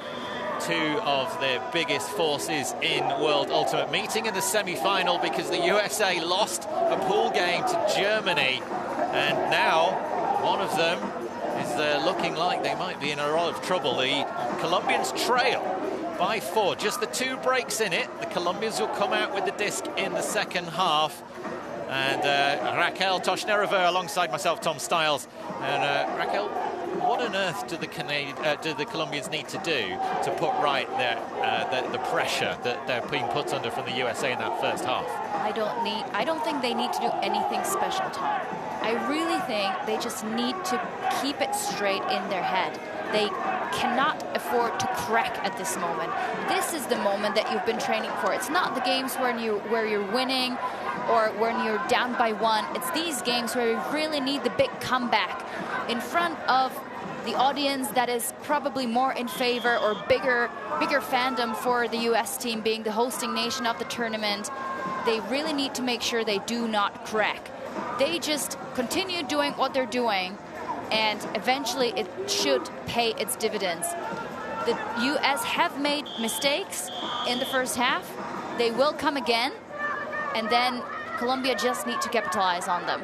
Two of the biggest forces in world ultimate meeting in the semi-final because the USA lost a pool game to Germany, and now one of them is looking like they might be in a lot of trouble. The Colombians trail by 4, just the 2 breaks in it. The Colombians will come out with the disc in the second half, and Raquel Toshnerova alongside myself, Tom Stiles. And Raquel, what on earth do the Colombians need to do to put right the pressure that they're being put under from the USA in that first half? I don't think they need to do anything special, Tom. I really think they just need to keep it straight in their head. They cannot afford to crack at this moment. This is the moment that you've been training for. It's not the games where you're winning or when you're down by 1. It's these games where you really need the big comeback in front of the audience that is probably more in favor or bigger fandom for the US team being the hosting nation of the tournament. They really need to make sure they do not crack. They just continue doing what they're doing, and eventually it should pay its dividends. The US have made mistakes in the first half. They will come again, and then Colombia just need to capitalize on them.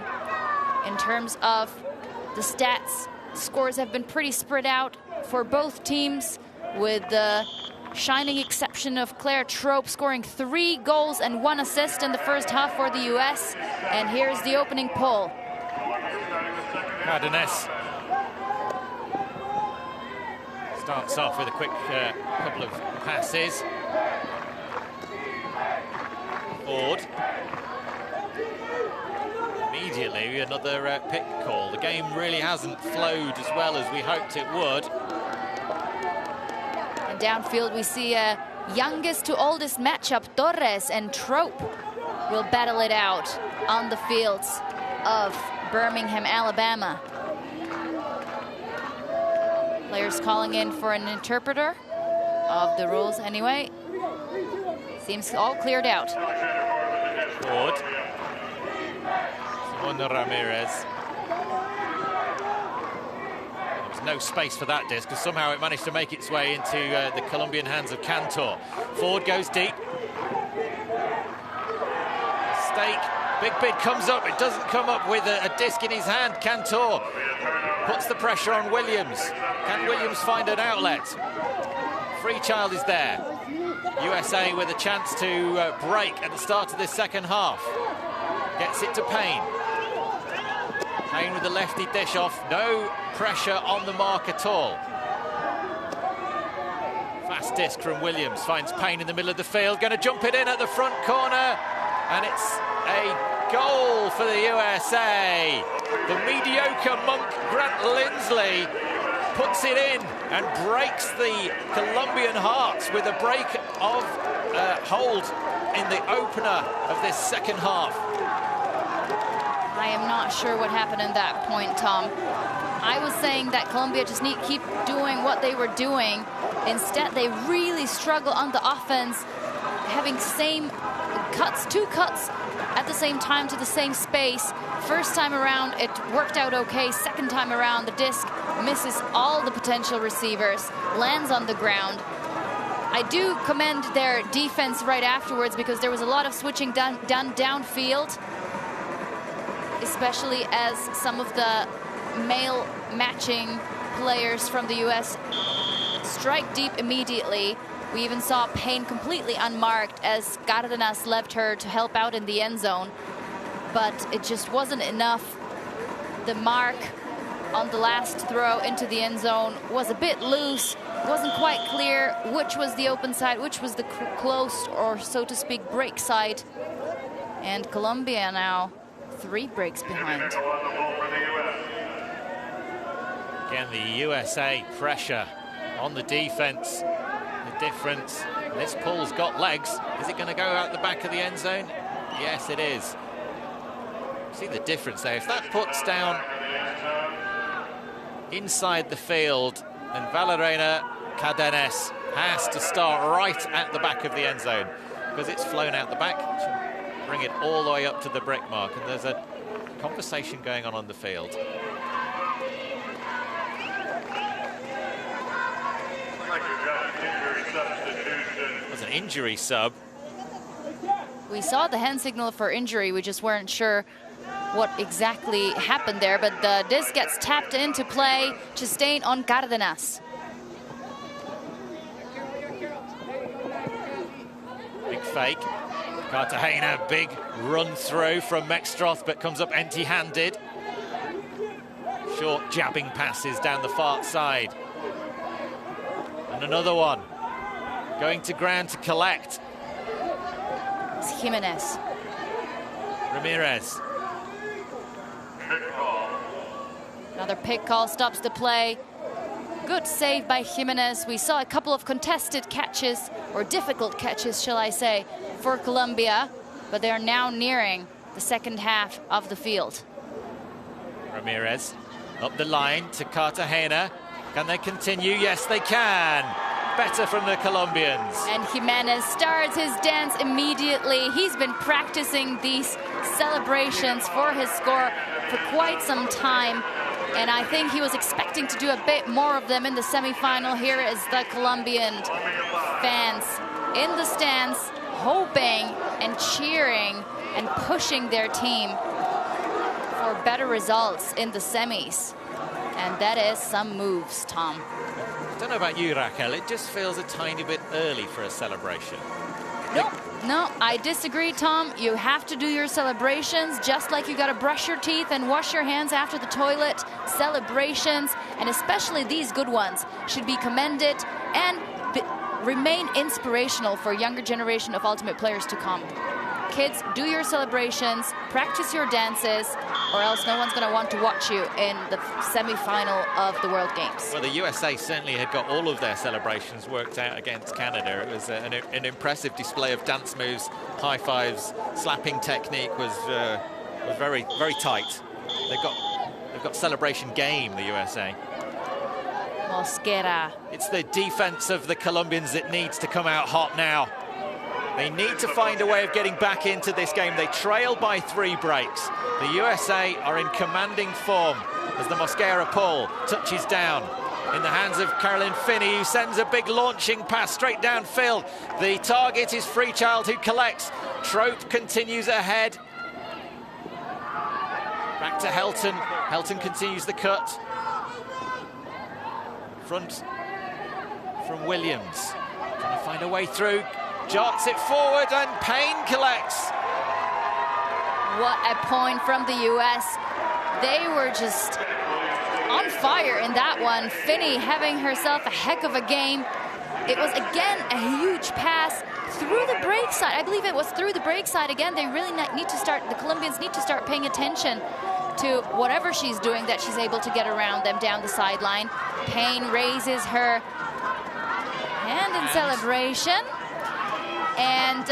In terms of the stats, scores have been pretty spread out for both teams, with the shining exception of Claire Trope scoring 3 goals and 1 assist in the first half for the US. And here's the opening pull. Cardenas starts off with a quick couple of passes. Ford. Immediately another pick call. The game really hasn't flowed as well as we hoped it would. And downfield we see a youngest to oldest matchup. Torres and Trope will battle it out on the fields of Birmingham, Alabama. Players calling in for an interpreter of the rules anyway. Seems all cleared out. Ford. Ramirez. There was no space for that disc because somehow it managed to make its way into the Colombian hands of Cantor. Ford goes deep. Stake. Big bid comes up. It doesn't come up with a disc in his hand. Cantor puts the pressure on Williams. Can Williams find an outlet? Freechild is there. USA with a chance to break at the start of this second half. Gets it to Payne. Payne with the lefty dish off. No pressure on the mark at all. Fast disc from Williams. Finds Payne in the middle of the field. Going to jump it in at the front corner. And it's a goal for the USA. The mediocre monk Grant Lindsley puts it in and breaks the Colombian hearts with a break of hold in the opener of this second half. I am not sure what happened in that point, Tom. I was saying that Colombia just need to keep doing what they were doing. Instead, they really struggle on the offense, having two cuts at the same time to the same space. First time around, it worked out okay. Second time around, the disc misses all the potential receivers, lands on the ground. I do commend their defense right afterwards because there was a lot of switching done downfield, especially as some of the male matching players from the US strike deep immediately. We even saw Payne completely unmarked as Cárdenas left her to help out in the end zone, but it just wasn't enough. The mark on the last throw into the end zone was a bit loose. It wasn't quite clear which was the open side, which was the closed, or so to speak, break side. And Colombia now 3 breaks behind. Again, the USA pressure on the defense. The difference, this pull's got legs. Is it going to go out the back of the end zone? Yes, it is. See the difference there. If that puts down inside the field, then Valerena Cardenas has to start right at the back of the end zone because it's flown out the back. bring it all the way up to the brick mark, and there's a conversation going on the field. There's an injury sub. We saw the hand signal for injury. We just weren't sure what exactly happened there, but the disc gets tapped into play. Chastain on Cárdenas. Big fake. Cartagena, big run through from Mexstroth, but comes up empty-handed. Short jabbing passes down the far side. And another one. Going to ground to collect. It's Jimenez. Ramirez. Another pick call stops the play. Good save by Jimenez. We saw a couple of contested catches, or difficult catches, shall I say, for Colombia, but they are now nearing the second half of the field. Ramirez up the line to Cartagena. Can they continue? Yes, they can. Better from the Colombians. And Jimenez starts his dance immediately. He's been practicing these celebrations for his score for quite some time, and I think he was expecting to do a bit more of them in the semi-final. Here is the Colombian fans in the stands, hoping and cheering and pushing their team for better results in the semis. And that is some moves, Tom. I don't know about you, Raquel. It just feels a tiny bit early for a celebration. No, I disagree, Tom. You have to do your celebrations just like you got to brush your teeth and wash your hands after the toilet. Celebrations, and especially these good ones, should be commended and remain inspirational for a younger generation of ultimate players to come. Kids, do your celebrations, practice your dances, or else no one's going to want to watch you in the semi-final of the World Games. Well, the USA certainly had got all of their celebrations worked out against Canada. It was an impressive display of dance moves, high fives, slapping technique was very, very tight. They've got celebration game, the USA. Mosquera. It's the defense of the Colombians that needs to come out hot now. They need to find a way of getting back into this game. They trail by 3 breaks. The USA are in commanding form as the Mosquera pull touches down in the hands of Caroline Finney, who sends a big launching pass straight downfield. The target is Freechild, who collects. Trope continues ahead. Back to Helton. Helton continues the cut. Front from Williams. Trying to find a way through. Jots it forward, and Payne collects. What a point from the US. They were just on fire in that one. Finney having herself a heck of a game. It was again a huge pass through the break side. I believe it was through the break side again. They really need to start, the Colombians need to start paying attention to whatever she's doing, that she's able to get around them down the sideline. Payne raises her hand in celebration. And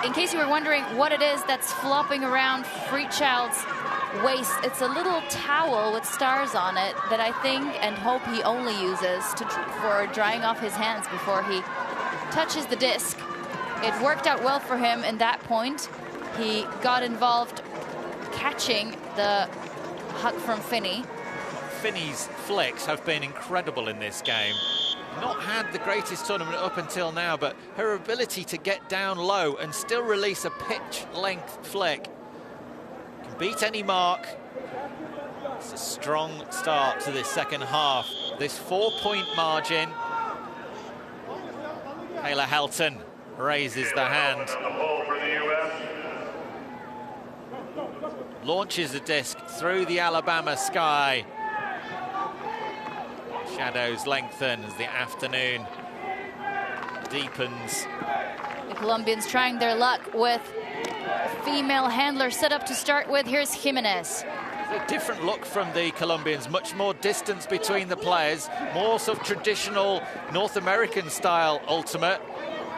in case you were wondering what it is that's flopping around Freechild's waist, it's a little towel with stars on it that I think and hope he only uses for drying off his hands before he touches the disc. It worked out well for him in that point. He got involved catching the hug from Finney. Finney's flicks have been incredible in this game. Not had the greatest tournament up until now, but her ability to get down low and still release a pitch-length flick can beat any mark. It's a strong start to this second half. This 4-point margin. Kayla Helton raises the hand. Launches a disc through the Alabama sky. Shadows lengthen as the afternoon deepens. The Colombians trying their luck with a female handler set up to start with. Here's Jimenez. A different look from the Colombians, much more distance between the players, more sort of traditional North American style ultimate.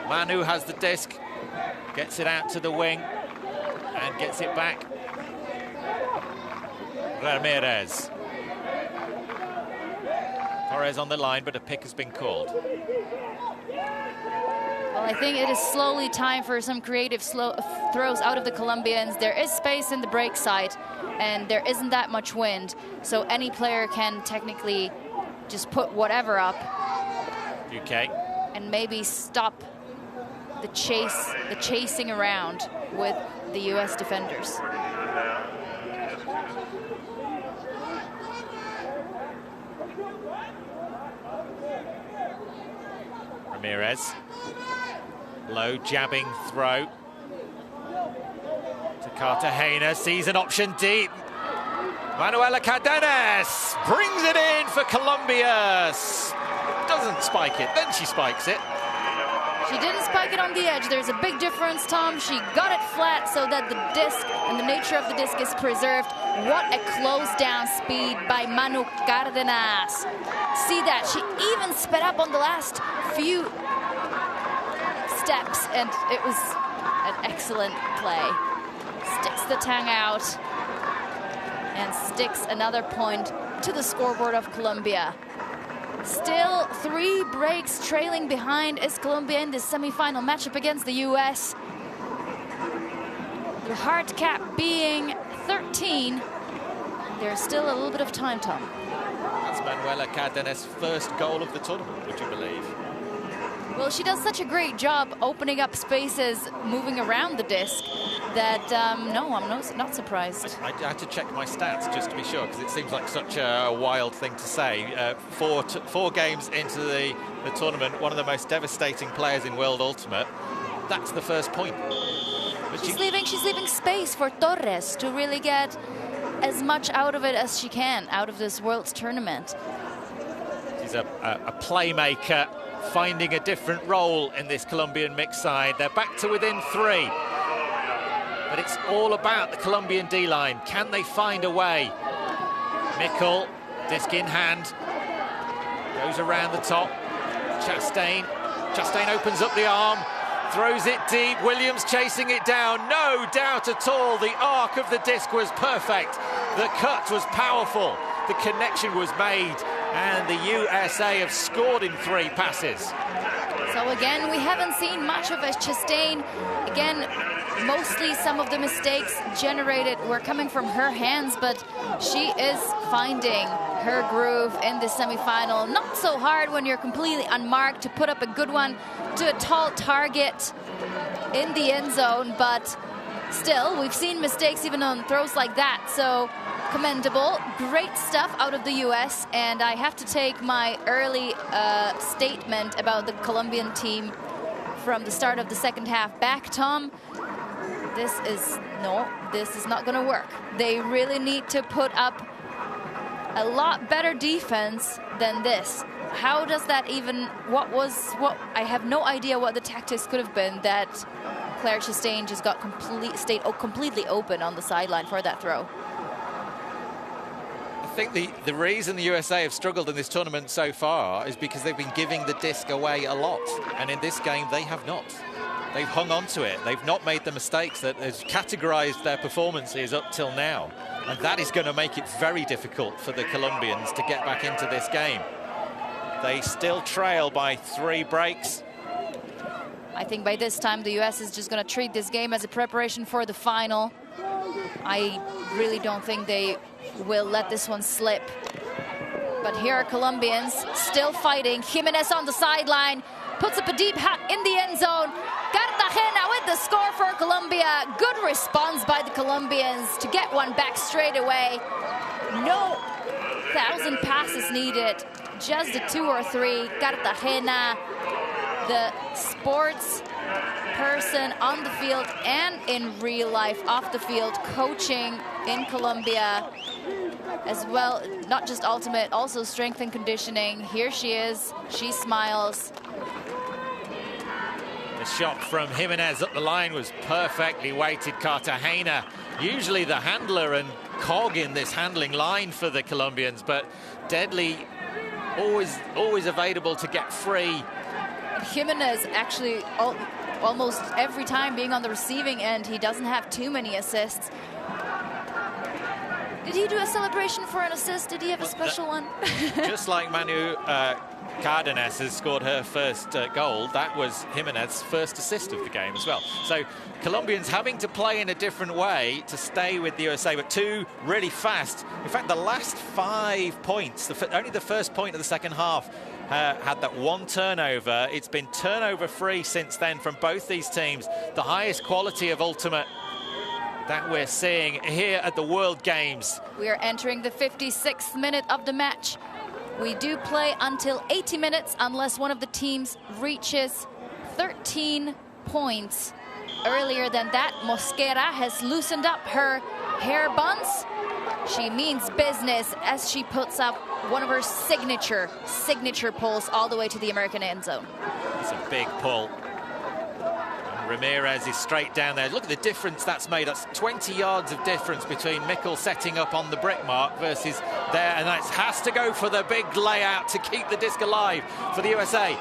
Manu has the disc, gets it out to the wing and gets it back. Ramirez. Torres on the line, but a pick has been called. Well, I think it is slowly time for some creative throws out of the Colombians. There is space in the break side, and there isn't that much wind, so any player can technically just put whatever up. UK. And maybe stop the chasing around with the US defenders. Ramirez. Low jabbing throw to Cartagena, sees an option deep. Manuela Cardenas brings it in for Colombia. Doesn't spike it, then she spikes it. She didn't spike it on the edge. There's a big difference, Tom. She got it flat so that the disc and the nature of the disc is preserved. What a close down speed by Manu Cardenas. See that? She even sped up on the last few steps, and it was an excellent play. Sticks the tang out and sticks another point to the scoreboard of Colombia. Still 3 breaks trailing behind is Colombia in this semi-final matchup against the US. The hard cap being 13. There's still a little bit of time, Tom. That's Manuela Cardenas' first goal of the tournament, would you believe? Well, she does such a great job opening up spaces, moving around the disc, that, no, I'm not surprised. I had to check my stats just to be sure, because it seems like such a wild thing to say. 4 games into the tournament, one of the most devastating players in World Ultimate. That's the first point. But she's leaving space for Torres to really get as much out of it as she can out of this World's tournament. She's a playmaker, finding a different role in this Colombian mixed side. They're back to within 3. But it's all about the Colombian D-line. Can they find a way? Mickle, disc in hand, goes around the top. Chastain opens up the arm, throws it deep. Williams chasing it down. No doubt at all, the arc of the disc was perfect. The cut was powerful. The connection was made. And the USA have scored in 3 passes. So again, we haven't seen much of a Chastain. Again, mostly some of the mistakes generated were coming from her hands, but she is finding her groove in the semi-final. Not so hard when you're completely unmarked to put up a good one to a tall target in the end zone, but still, we've seen mistakes even on throws like that, so commendable. Great stuff out of the US, and I have to take my early statement about the Colombian team from the start of the second half back, Tom. This is not going to work. They really need to put up a lot better defense than this. How does that even, I have no idea what the tactics could have been that Claire Chastain just got completely open on the sideline for that throw. I think the reason the USA have struggled in this tournament so far is because they've been giving the disc away a lot. And in this game, they have not. They've hung on to it. They've not made the mistakes that has categorized their performances up till now. And that is going to make it very difficult for the Colombians to get back into this game. They still trail by 3 breaks. I think by this time, the US is just going to treat this game as a preparation for the final. I really don't think they will let this one slip. But here are Colombians still fighting. Jimenez on the sideline, puts up a deep hat in the end zone. Cartagena with the score for Colombia. Good response by the Colombians to get one back straight away. No 1,000 passes needed, just the 2 or 3. Cartagena, the sports person on the field and in real life off the field, coaching in Colombia as well, not just ultimate, also strength and conditioning. Here she is, she smiles. The shot from Jimenez up the line was perfectly weighted. Cartagena, usually the handler and cog in this handling line for the Colombians, but deadly, always available to get free. Jimenez actually almost every time being on the receiving end. He doesn't have too many assists. Did he do a celebration for an assist? Did he have a special one? Just like Manu Cardenas has scored her first goal, that was Jimenez's first assist of the game as well. So Colombians having to play in a different way to stay with the USA, but two really fast. In fact, the last 5 points, only the first point of the second half, had that one turnover. It's been turnover-free since then from both these teams. The highest quality of ultimate that we're seeing here at the World Games. We are entering the 56th minute of the match. We do play until 80 minutes unless one of the teams reaches 13 points. Earlier than that, Mosquera has loosened up her hair buns. She means business as she puts up one of her signature pulls all the way to the American end zone. It's a big pull. Ramirez is straight down there. Look at the difference that's made. That's 20 yards of difference between Mikel setting up on the brick mark versus there. And that has to go for the big layout to keep the disc alive for the USA.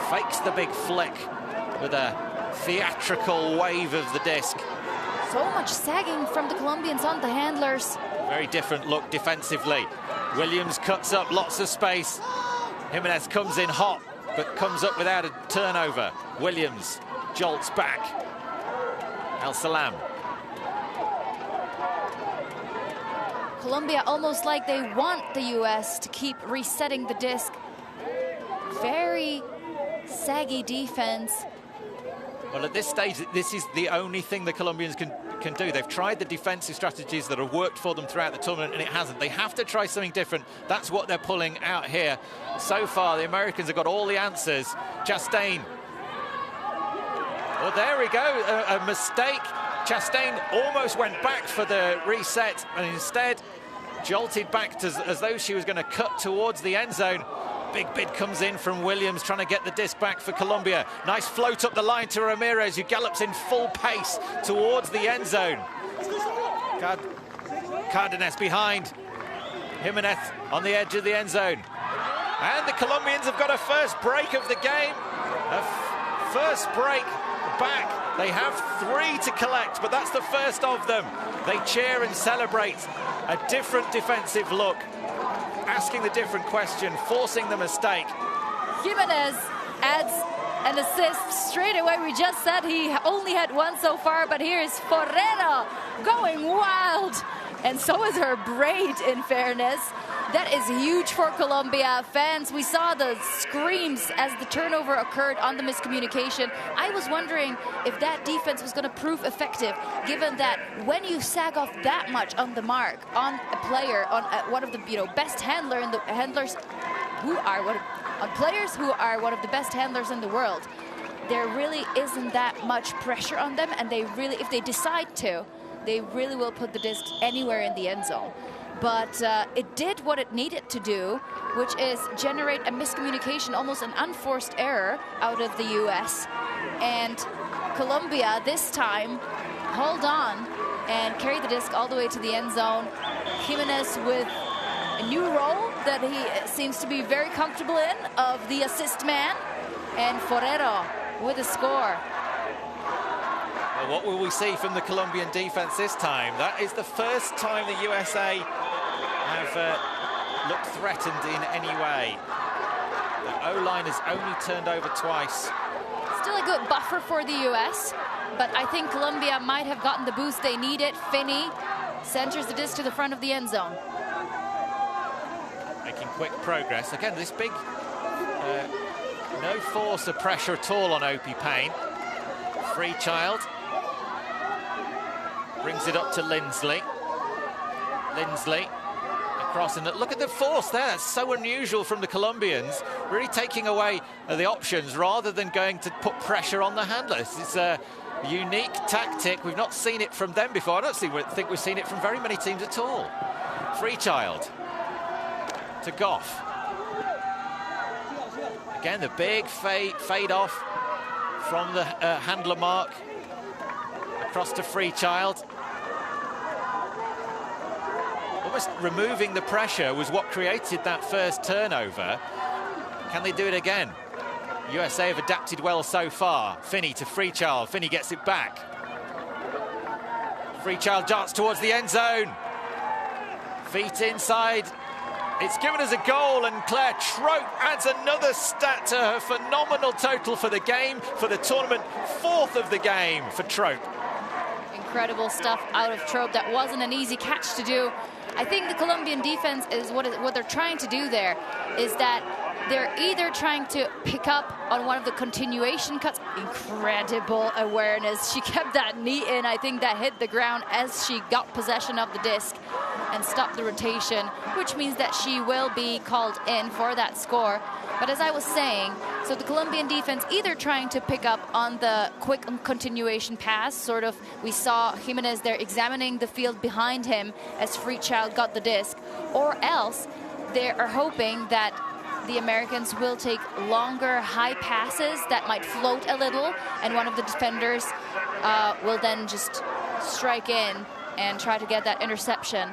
Fakes the big flick with a theatrical wave of the disc. So much sagging from the Colombians on the handlers. Very different look defensively. Williams cuts up lots of space. Jimenez comes in hot, but comes up without a turnover. Williams jolts back. El Salam. Colombia almost like they want the US to keep resetting the disc. Very saggy defense. Well, at this stage, this is the only thing the Colombians can do. They've tried the defensive strategies that have worked for them throughout the tournament, and it hasn't. They have to try something different. That's what they're pulling out here. So far, the Americans have got all the answers. Chastain. Well, there we go, a mistake. Chastain almost went back for the reset and instead jolted back as though she was going to cut towards the end zone. Big bid comes in from Williams, trying to get the disc back for Colombia. Nice float up the line to Ramirez, who gallops in full pace towards the end zone. Cardenas behind. Jimenez on the edge of the end zone. And the Colombians have got a first break of the game. A first break back. They have 3 to collect, but that's the first of them. They cheer and celebrate a different defensive look, asking the different question, forcing the mistake. Jimenez adds an assist straight away. We just said he only had 1 so far, but here's Forero going wild. And so is her braid, in fairness. That is huge for Colombia. Fans, we saw the screams as the turnover occurred on the miscommunication. I was wondering if that defense was going to prove effective, given that when you sag off that much on the mark, on a player, on one of the best handlers who are on players who are one of the best handlers in the world, there really isn't that much pressure on them, and they really, if they decide to, they really will put the disc anywhere in the end zone. But it did what it needed to do, which is generate a miscommunication, almost an unforced error out of the US. And Colombia this time hold on and carry the disc all the way to the end zone. Jimenez with a new role that he seems to be very comfortable in, of the assist man, and Forero with a score. Well, what will we see from the Colombian defense this time? That is the first time the USA have looked threatened in any way. The O-line has only turned over twice. Still a good buffer for the US, but I think Colombia might have gotten the boost they needed. Finney centers the disc to the front of the end zone. Making quick progress. Again, this big, no force of pressure at all on Opie Payne. Free child. Brings it up to Lindsley. Lindsley across, and look at the force there. That's so unusual from the Colombians, really taking away the options rather than going to put pressure on the handlers. It's a unique tactic. We've not seen it from them before. I don't think we've seen it from very many teams at all. Free child to Goff. Again, the big fade off from the handler mark. Across to Free child. Almost removing the pressure was what created that first turnover. Can they do it again? USA have adapted well so far. Finney to Free child. Finney gets it back. Free child darts towards the end zone. Feet inside. It's given us a goal, and Claire Trope adds another stat to her phenomenal total for the game, for the tournament. 4th of the game for Trope. Incredible stuff out of Trope. That wasn't an easy catch to do. I think the Colombian defense is what they're trying to do there is that they're either trying to pick up on one of the continuation cuts. Incredible awareness. She kept that knee in. I think that hit the ground as she got possession of the disc and stopped the rotation, which means that she will be called in for that score. But as I was saying, so the Colombian defense either trying to pick up on the quick continuation pass, sort of, we saw Jimenez there examining the field behind him as Freechild got the disc, or else they are hoping that the Americans will take longer high passes that might float a little, and one of the defenders will then just strike in and try to get that interception.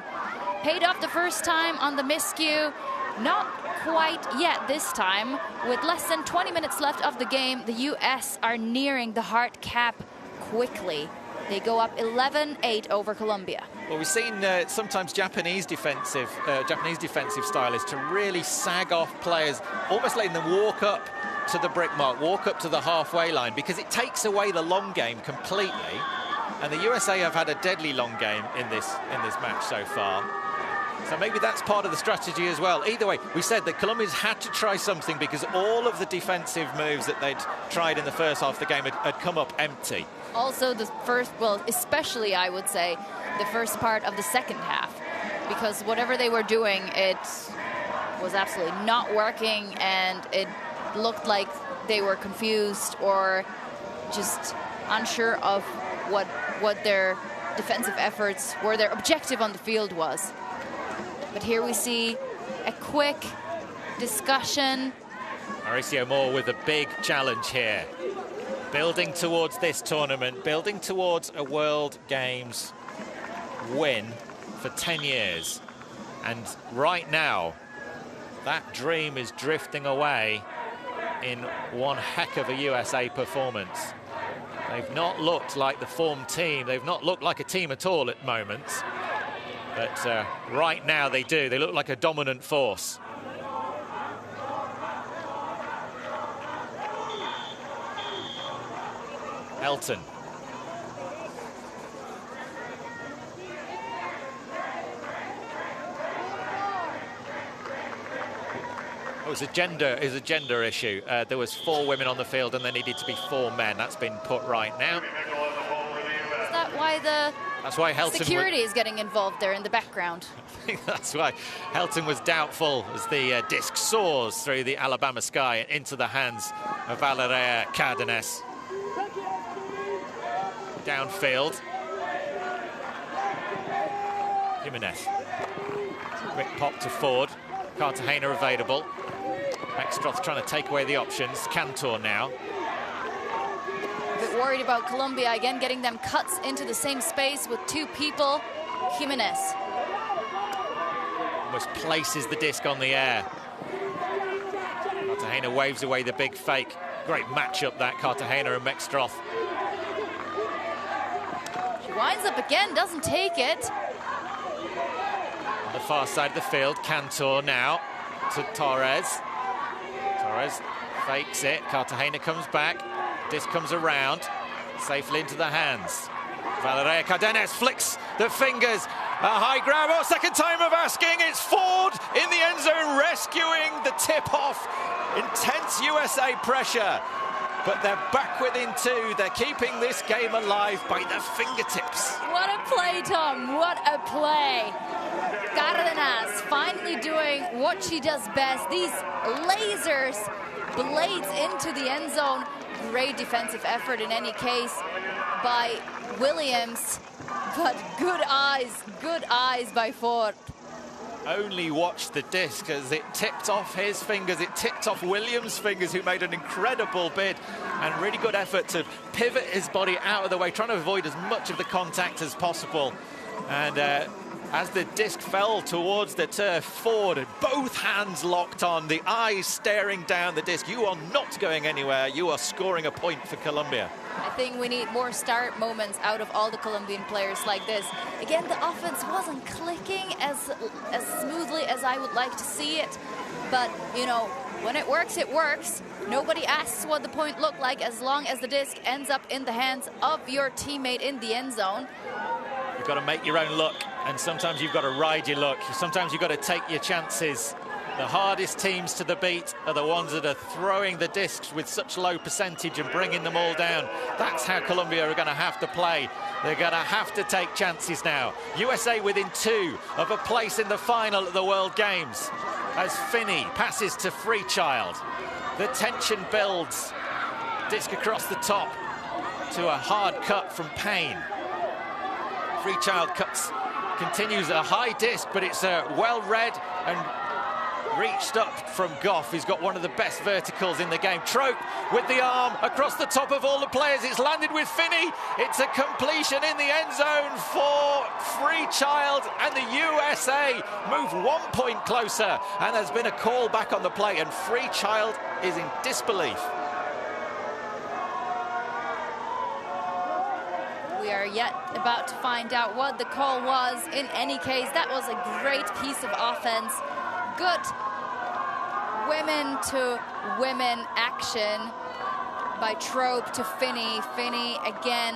Paid off the first time on the miscue. Not quite yet this time. With less than 20 minutes left of the game, the U.S. are nearing the hard cap quickly. They go up 11-8 over Colombia. Well, we've seen sometimes Japanese defensive stylists to really sag off players, almost letting them walk up to the brick mark, walk up to the halfway line, because it takes away the long game completely. And the USA have had a deadly long game in this match so far. So maybe that's part of the strategy as well. Either way, we said that Colombians had to try something because all of the defensive moves that they'd tried in the first half of the game had come up empty. Also the first, well, especially I would say, the first part of the second half. Because whatever they were doing, it was absolutely not working, and it looked like they were confused or just unsure of what their defensive efforts were, their objective on the field was. But here we see a quick discussion. Mauricio Moore with a big challenge here. Building towards this tournament, building towards a World Games win for 10 years. And right now, that dream is drifting away in one heck of a USA performance. They've not looked like the formed team. They've not looked like a team at all at moments. But right now they do. They look like a dominant force. Elton. Oh, it's a gender issue. There was 4 women on the field and there needed to be 4 men. That's been put right now. Is that why that's why Helton security is getting involved there in the background? I think that's why Helton was doubtful as the disc soars through the Alabama sky and into the hands of Valeria Cardenas. Downfield. Jimenez. Quick pop to Ford. Cartagena available. Extroth trying to take away the options. Cantor now. A bit worried about Colombia again, getting them cuts into the same space with 2 people. Jimenez. Almost places the disc on the air. Cartagena waves away the big fake. Great matchup that, Cartagena and Mextroth. She winds up again, doesn't take it. On the far side of the field, Cantor now to Torres. Torres fakes it. Cartagena comes back. Disc comes around, safely into the hands. Valeria Cardenas flicks the fingers. A high grab. Oh, second time of asking. It's Ford in the end zone, rescuing the tip-off. Intense USA pressure. But they're back within 2. They're keeping this game alive by their fingertips. What a play, Tom. What a play. Cardenas finally doing what she does best. These lasers, blades into the end zone. Great defensive effort in any case by Williams. But good eyes by Ford. Only watch the disc as it tipped off his fingers. It tipped off Williams' fingers, who made an incredible bid and really good effort to pivot his body out of the way, trying to avoid as much of the contact as possible. And as the disc fell towards the turf, Ford, both hands locked on, the eyes staring down the disc. You are not going anywhere. You are scoring a point for Colombia. I think we need more start moments out of all the Colombian players like this. Again, the offense wasn't clicking as smoothly as I would like to see it. But, you know, when it works, it works. Nobody asks what the point looked like as long as the disc ends up in the hands of your teammate in the end zone. You've got to make your own luck, and sometimes you've got to ride your luck. Sometimes you've got to take your chances. The hardest teams to the beat are the ones that are throwing the discs with such low percentage and bringing them all down. That's how Colombia are going to have to play. They're going to have to take chances now. USA within 2 of a place in the final at the World Games as Finney passes to Freechild. The tension builds. Disc across the top to a hard cut from Payne. Freechild continues a high disc, but it's well read and reached up from Goff. He's got one of the best verticals in the game. Trope with the arm across the top of all the players. It's landed with Finney. It's a completion in the end zone for Freechild, and the USA move 1 point closer. And there's been a call back on the play, and Freechild is in disbelief. We are yet about to find out what the call was. In any case, that was a great piece of offense. Good women-to-women action by Trope to Finney. Finney again,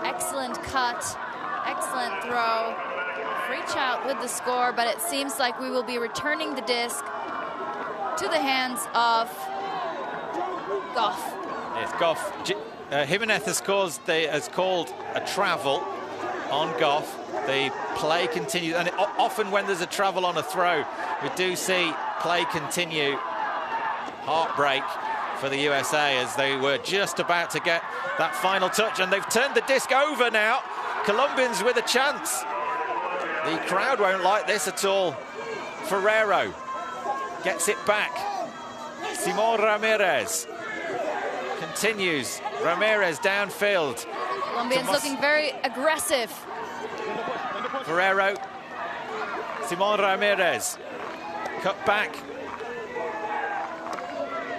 excellent cut, excellent throw. Freechild with the score, but it seems like we will be returning the disc to the hands of Goff. Yes, Goff. Jimenez has called a travel on Goff. The play continues, and often when there's a travel on a throw, we do see play continue. Heartbreak for the USA as they were just about to get that final touch, and they've turned the disc over now. Colombians with a chance. The crowd won't like this at all. Ferrero gets it back. Simon Ramirez continues. Ramirez downfield. Colombians looking very aggressive. Ferrero, Simon Ramirez, cut back.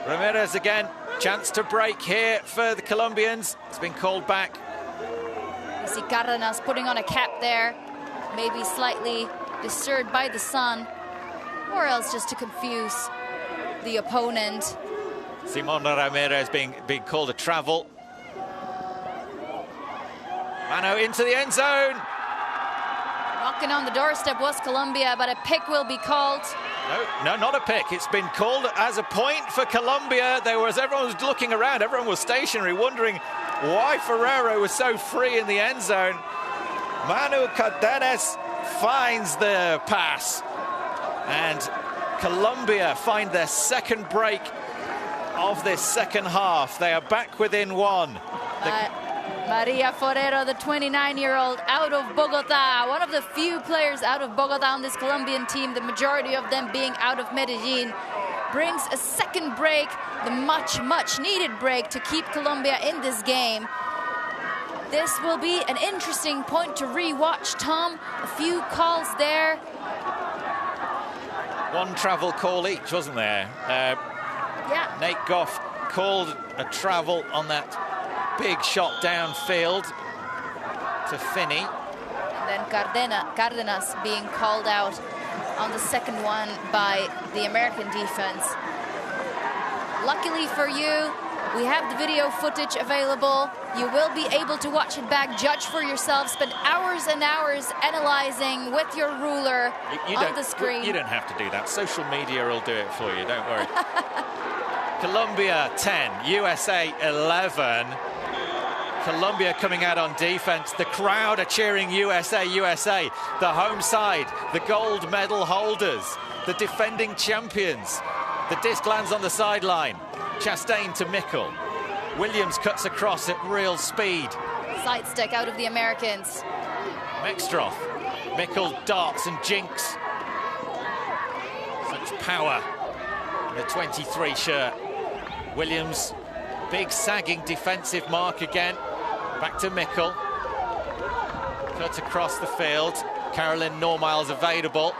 Ramirez again, chance to break here for the Colombians. It's been called back. You see Cárdenas putting on a cap there, maybe slightly disturbed by the sun, or else just to confuse the opponent. Simon Ramirez being called a travel. Mano into the end zone. Knocking on the doorstep was Colombia, but a pick will be called. No, not a pick. It's been called as a point for Colombia. Everyone was looking around. Everyone was stationary, wondering why Ferrero was so free in the end zone. Manu Cardenas finds the pass, and Colombia find their second break of this second half. They are back within 1. Maria Forero, the 29-year-old out of Bogota, one of the few players out of Bogota on this Colombian team, the majority of them being out of Medellin, brings a second break, the much needed break to keep Colombia in this game. This will be an interesting point to re-watch, Tom. A few calls there. One travel call each, wasn't there? Yeah. Nate Goff called a travel on that big shot downfield to Finney. And then Cárdenas being called out on the second one by the American defense. Luckily for you, we have the video footage available. You will be able to watch it back, judge for yourself, spend hours and hours analyzing with your ruler on the screen. You don't have to do that. Social media will do it for you, don't worry. Colombia 10, USA 11. Colombia coming out on defense. The crowd are cheering USA, USA. The home side, the gold medal holders, the defending champions. The disc lands on the sideline. Chastain to Mickle. Williams cuts across at real speed. Side stick out of the Americans. Mextroff. Mickle darts and jinks. Such power in the 23 shirt. Williams, big sagging defensive mark again. Back to Mickle. Cut across the field. Carolyn Normiles available.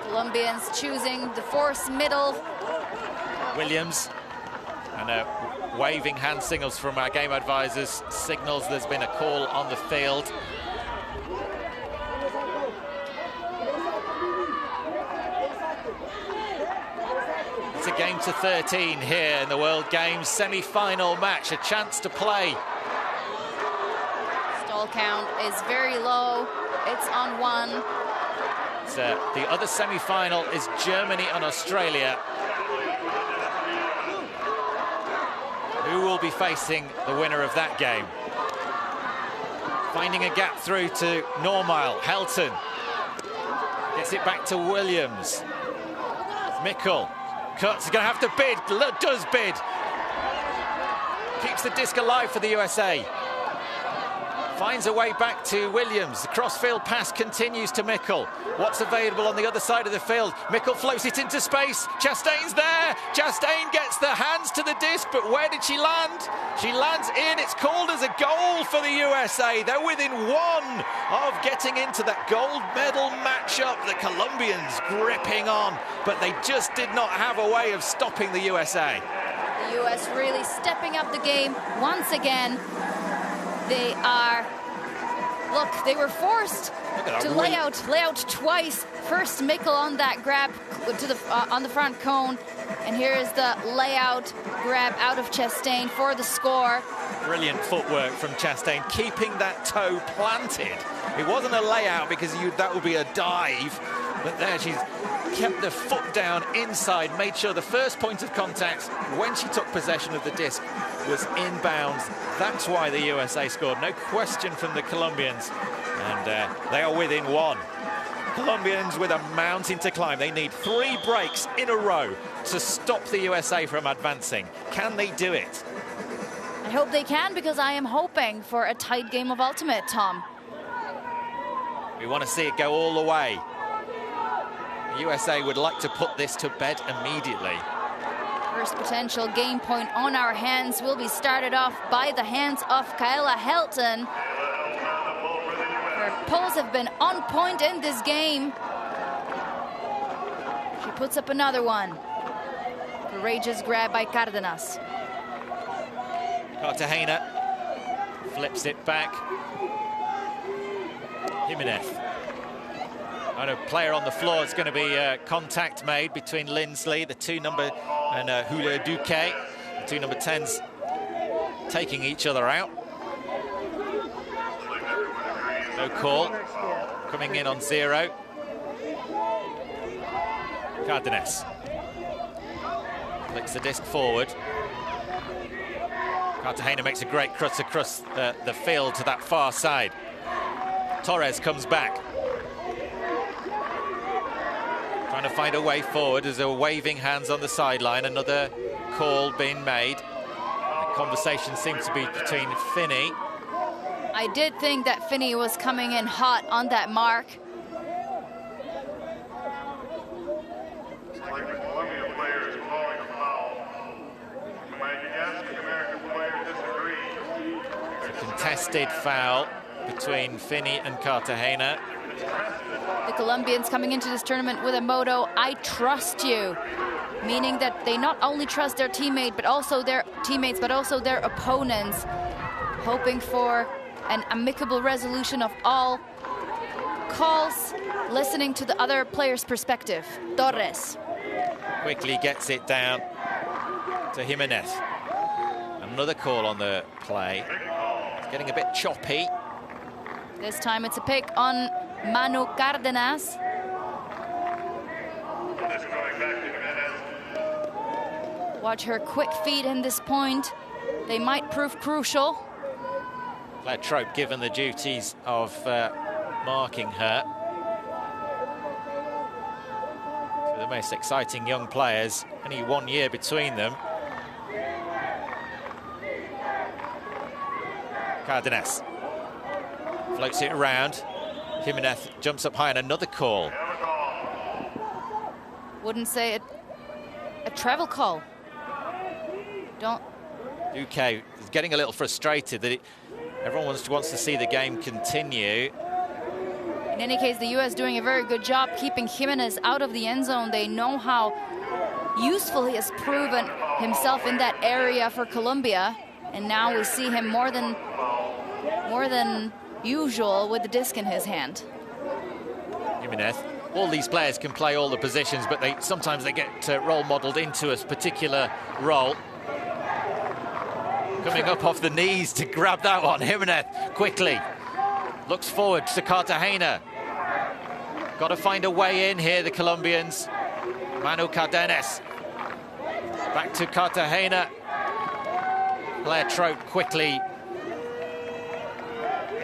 Colombians choosing the force middle. Williams. And waving hand signals from our game advisors signals there's been a call on the field. It's a game to 13 here in the World Games semi-final match, a chance to play. Stall count is very low. It's on 1. The other semi-final is Germany and Australia. Who will be facing the winner of that game? Finding a gap through to Normile. Helton gets it back to Williams. Mikkel cuts. He's going to have to bid. Does bid. Keeps the disc alive for the USA. Finds a way back to Williams. The crossfield pass continues to Mikkel. What's available on the other side of the field? Mikkel floats it into space. Chastain's there. Chastain gets the hands to the disc, but where did she land? She lands in. It's called as a goal for the USA. They're within 1 of getting into that gold medal matchup. The Colombians gripping on, but they just did not have a way of stopping the USA. The US really stepping up the game once again. They are, look, they were forced to lay out twice. First Mikkel on that grab to the on the front cone, and here's the layout grab out of Chastain for the score. Brilliant footwork from Chastain, keeping that toe planted. It wasn't a layout because that would be a dive, but there she's kept the foot down inside, made sure the first point of contact when she took possession of the disc was inbounds. That's why the USA scored. No question from the Colombians. And they are within 1. Colombians with a mountain to climb. They need 3 breaks in a row to stop the USA from advancing. Can they do it? I hope they can, because I am hoping for a tight game of ultimate, Tom. We want to see it go all the way. The USA would like to put this to bed immediately. First potential game point on our hands will be started off by the hands of Kaela Helton. Her pulls have been on point in this game. She puts up another one. Courageous grab by Cardenas. Cartagena flips it back. Jimenez. On a player on the floor, it's going to be contact made between Lindsley, the 2 number, and Hula Duque. The 2 number 10s taking each other out. No call. Coming in on 0. Cardenas flicks the disc forward. Cartagena makes a great cut across the field to that far side. Torres comes back. Trying to find a way forward. There's a waving hands on the sideline. Another call being made. The conversation seems to be between Finney. I did think that Finney was coming in hot on that mark. It's a contested foul between Finney and Cartagena. The Colombians coming into this tournament with a motto, I trust you, meaning that they not only trust their teammate, but also their teammates, but also their opponents, hoping for an amicable resolution of all calls, listening to the other player's perspective. Torres quickly gets it down to Jimenez. Another call on the play. It's getting a bit choppy. This time it's a pick on Manu Cardenas. Watch her quick feet in this point. They might prove crucial. Claire Trope given the duties of marking her. So the most exciting young players, only 1 year between them. Cardenas floats it around. Jimenez jumps up high and another call. Wouldn't say a travel call. Duque is getting a little frustrated that everyone wants to see the game continue. In any case, the U.S. doing a very good job keeping Jimenez out of the end zone. They know how useful he has proven himself in that area for Colombia, and now we see him more than usual with the disc in his hand. Jimenez. All these players can play all the positions, but sometimes they get role modelled into a particular role. Coming up off the knees to grab that one. Jimenez quickly looks forward to Cartagena. Got to find a way in here, the Colombians. Manu Cardenas. Back to Cartagena. Blair Trope quickly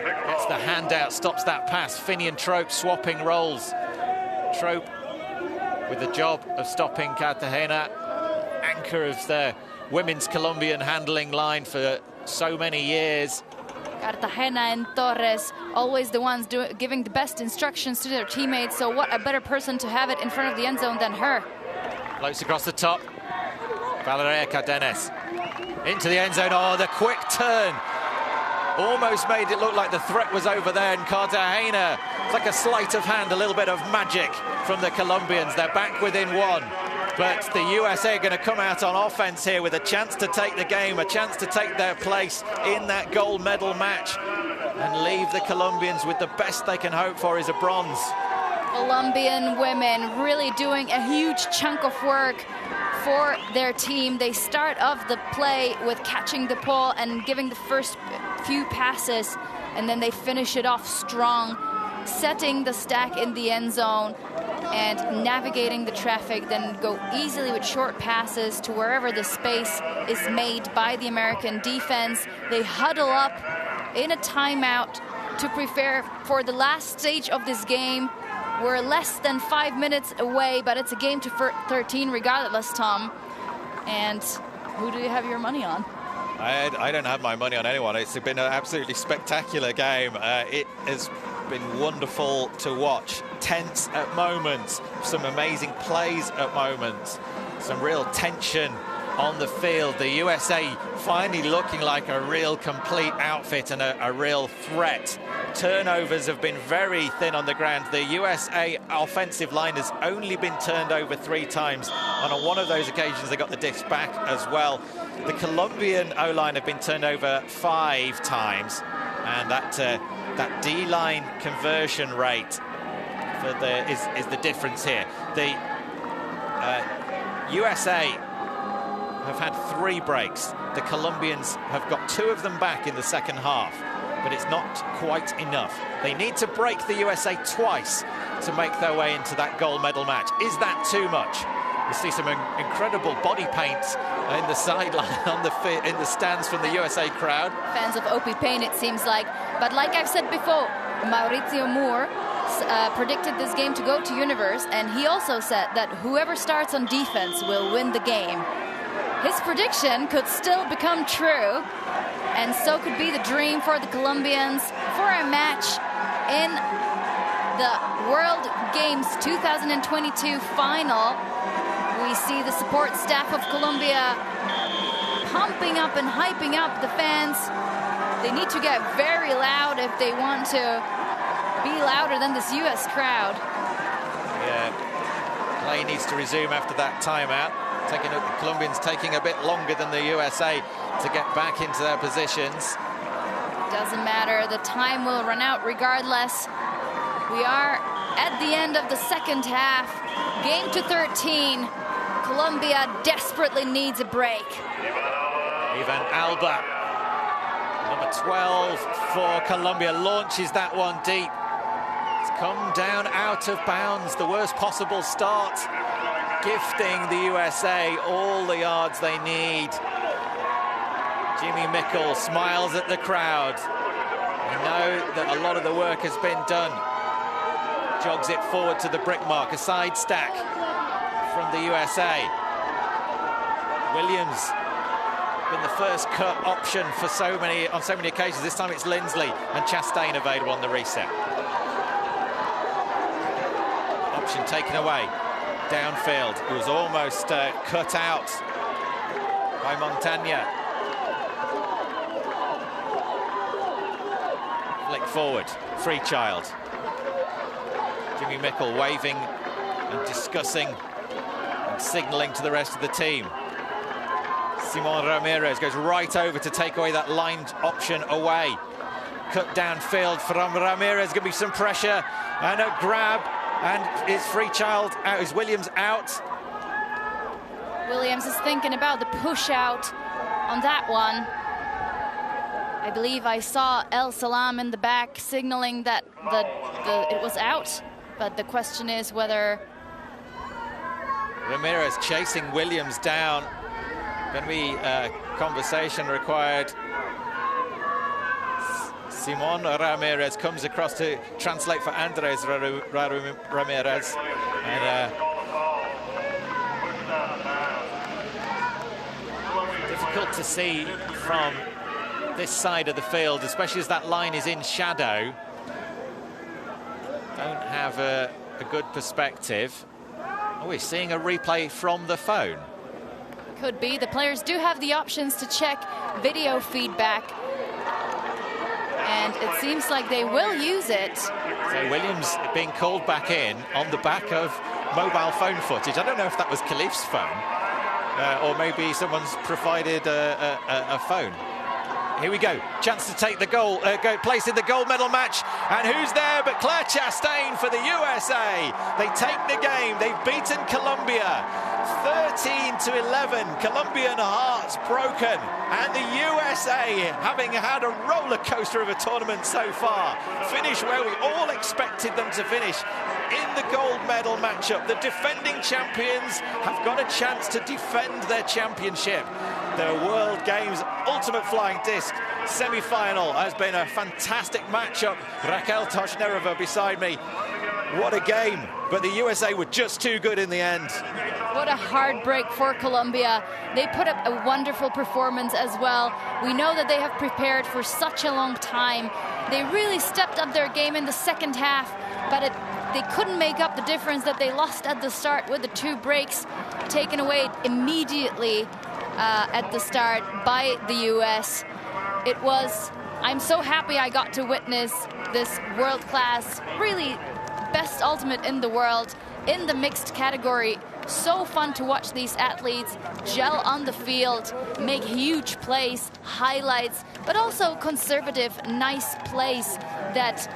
gets the hand out, stops that pass. Finney and Trope swapping roles. Trope with the job of stopping Cartagena, anchor of the women's Colombian handling line for so many years. Cartagena and Torres, always the ones giving the best instructions to their teammates, so what a better person to have it in front of the end zone than her. Floats across the top. Valeria Cardenas into the end zone. Oh, the quick turn. Almost made it look like the threat was over there, and Cartagena, it's like a sleight of hand, a little bit of magic from the Colombians. They're back within one, but the USA are going to come out on offense here with a chance to take the game, a chance to take their place in that gold medal match and leave the Colombians with the best they can hope for is a bronze. Colombian women really doing a huge chunk of work for their team. They start off the play with catching the ball and giving the first few passes, and then they finish it off strong, setting the stack in the end zone and navigating the traffic, then go easily with short passes to wherever the space is made by the American defense. They huddle up in a timeout to prepare for the last stage of this game. We're less than 5 minutes away, but it's a game to 13 regardless, Tom. And who do you have your money on? I don't have my money on anyone. It's been an absolutely spectacular game. It has been wonderful to watch. Tense at moments, some amazing plays at moments, some real tension on the field. The USA finally looking like a real complete outfit and a real threat. Turnovers have been very thin on the ground. The USA offensive line has only been turned over 3 times, and on one of those occasions they got the disc back as well. The Colombian O-line have been turned over 5 times, and that D-line conversion rate for is the difference here. The USA have had 3 breaks. The Colombians have got 2 of them back in the second half, but it's not quite enough. They need to break the USA twice to make their way into that gold medal match. Is that too much? You see some incredible body paint in the sideline, in the stands from the USA crowd. Fans of OP Paint, it seems like. But like I've said before, Mauricio Moore predicted this game to go to Universe, and he also said that whoever starts on defense will win the game. His prediction could still become true, and so could be the dream for the Colombians for a match in the World Games 2022 final. We see the support staff of Colombia pumping up and hyping up the fans. They need to get very loud if they want to be louder than this US crowd. Yeah, play needs to resume after that timeout. The Colombians taking a bit longer than the USA to get back into their positions. Doesn't matter, the time will run out regardless. We are at the end of the second half. Game to 13. Colombia desperately needs a break. Ivan Alba, number 12 for Colombia, launches that one deep. It's come down out of bounds, the worst possible start, gifting the USA all the yards they need. Jimmy Mickle smiles at the crowd. We know that a lot of the work has been done. Jogs it forward to the brick mark, a side stack from the USA. Williams been the first cut option for on so many occasions. This time it's Lindsley and Chastain available on the reset. Option taken away downfield. It was almost cut out by Montagna. Flick forward, free child. Jimmy Mickle waving and discussing and signalling to the rest of the team. Simon Ramirez goes right over to take away that lined option away. Cut downfield from Ramirez, going to be some pressure and a grab, and it's Freechild out, is Williams out. Williams is thinking about the push out on that one. I believe I saw El Salam in the back signaling that it was out, but the question is whether... Ramirez chasing Williams down. Going to be a conversation required. Simon Ramirez comes across to translate for Andres Ramirez. And difficult to see from this side of the field, especially as that line is in shadow. Don't have a good perspective. Oh, we're seeing a replay from the phone. Could be. The players do have the options to check video feedback, and it seems like they will use it. So Williams being called back in on the back of mobile phone footage. I don't know if that was Khalif's phone, or maybe someone's provided a phone. Here we go, chance to take the goal, place in the gold medal match, and who's there but Claire Chastain for the USA. They take the game, they've beaten Colombia 13-11. Colombian hearts broken, and the USA, having had a roller coaster of a tournament so far, finish where we all expected them to finish, in the gold medal matchup. The defending champions have got a chance to defend their championship. The World Games Ultimate Flying Disc semi-final has been a fantastic matchup. Raquel Toshnerova beside me. What a game, but the USA were just too good in the end. What a hard break for Colombia. They put up a wonderful performance as well. We know that they have prepared for such a long time. They really stepped up their game in the second half, but they couldn't make up the difference that they lost at the start with the 2 breaks taken away immediately at the start by the US. I'm so happy I got to witness this world-class, really best ultimate in the world in the mixed category. So fun to watch these athletes gel on the field, make huge plays, highlights, but also conservative, nice plays that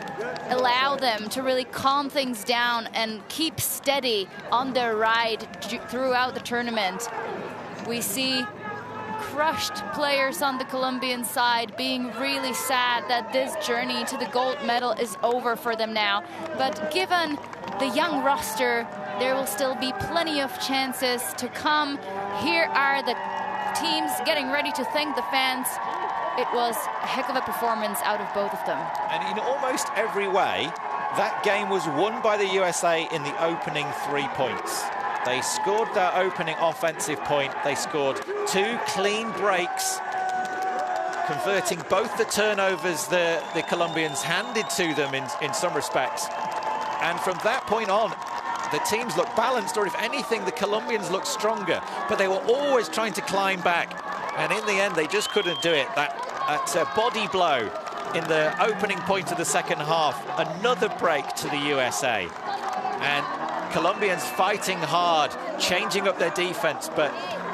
allow them to really calm things down and keep steady on their ride throughout the tournament. We see crushed players on the Colombian side being really sad that this journey to the gold medal is over for them now. But given the young roster, there will still be plenty of chances to come. Here are the teams getting ready to thank the fans. It was a heck of a performance out of both of them. And in almost every way, that game was won by the USA in the opening 3 points. They scored their opening offensive point. They scored 2 clean breaks, converting both the turnovers the Colombians handed to them in some respects. And from that point on, the teams looked balanced, or if anything, the Colombians looked stronger. But they were always trying to climb back. And in the end, they just couldn't do it. That body blow in the opening point of the second half, another break to the USA. And Colombians fighting hard, changing up their defense, but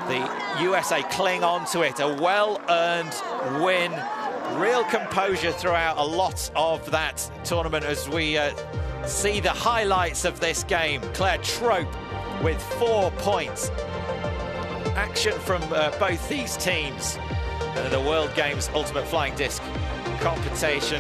the USA cling on to it. A well-earned win, real composure throughout a lot of that tournament as we see the highlights of this game. Claire Trope with 4 points. Action from both these teams. The World Games Ultimate Flying Disc competition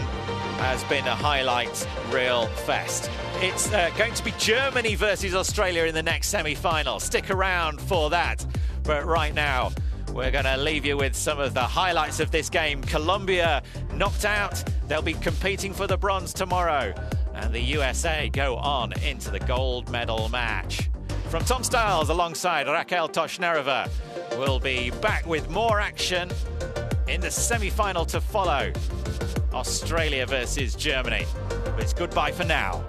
has been a highlight reel fest. It's going to be Germany versus Australia in the next semi-final. Stick around for that. But right now, we're going to leave you with some of the highlights of this game. Colombia knocked out. They'll be competing for the bronze tomorrow. And the USA go on into the gold medal match. From Tom Stiles alongside Raquel Toshnerova, we'll be back with more action in the semi-final to follow. Australia versus Germany. But it's goodbye for now.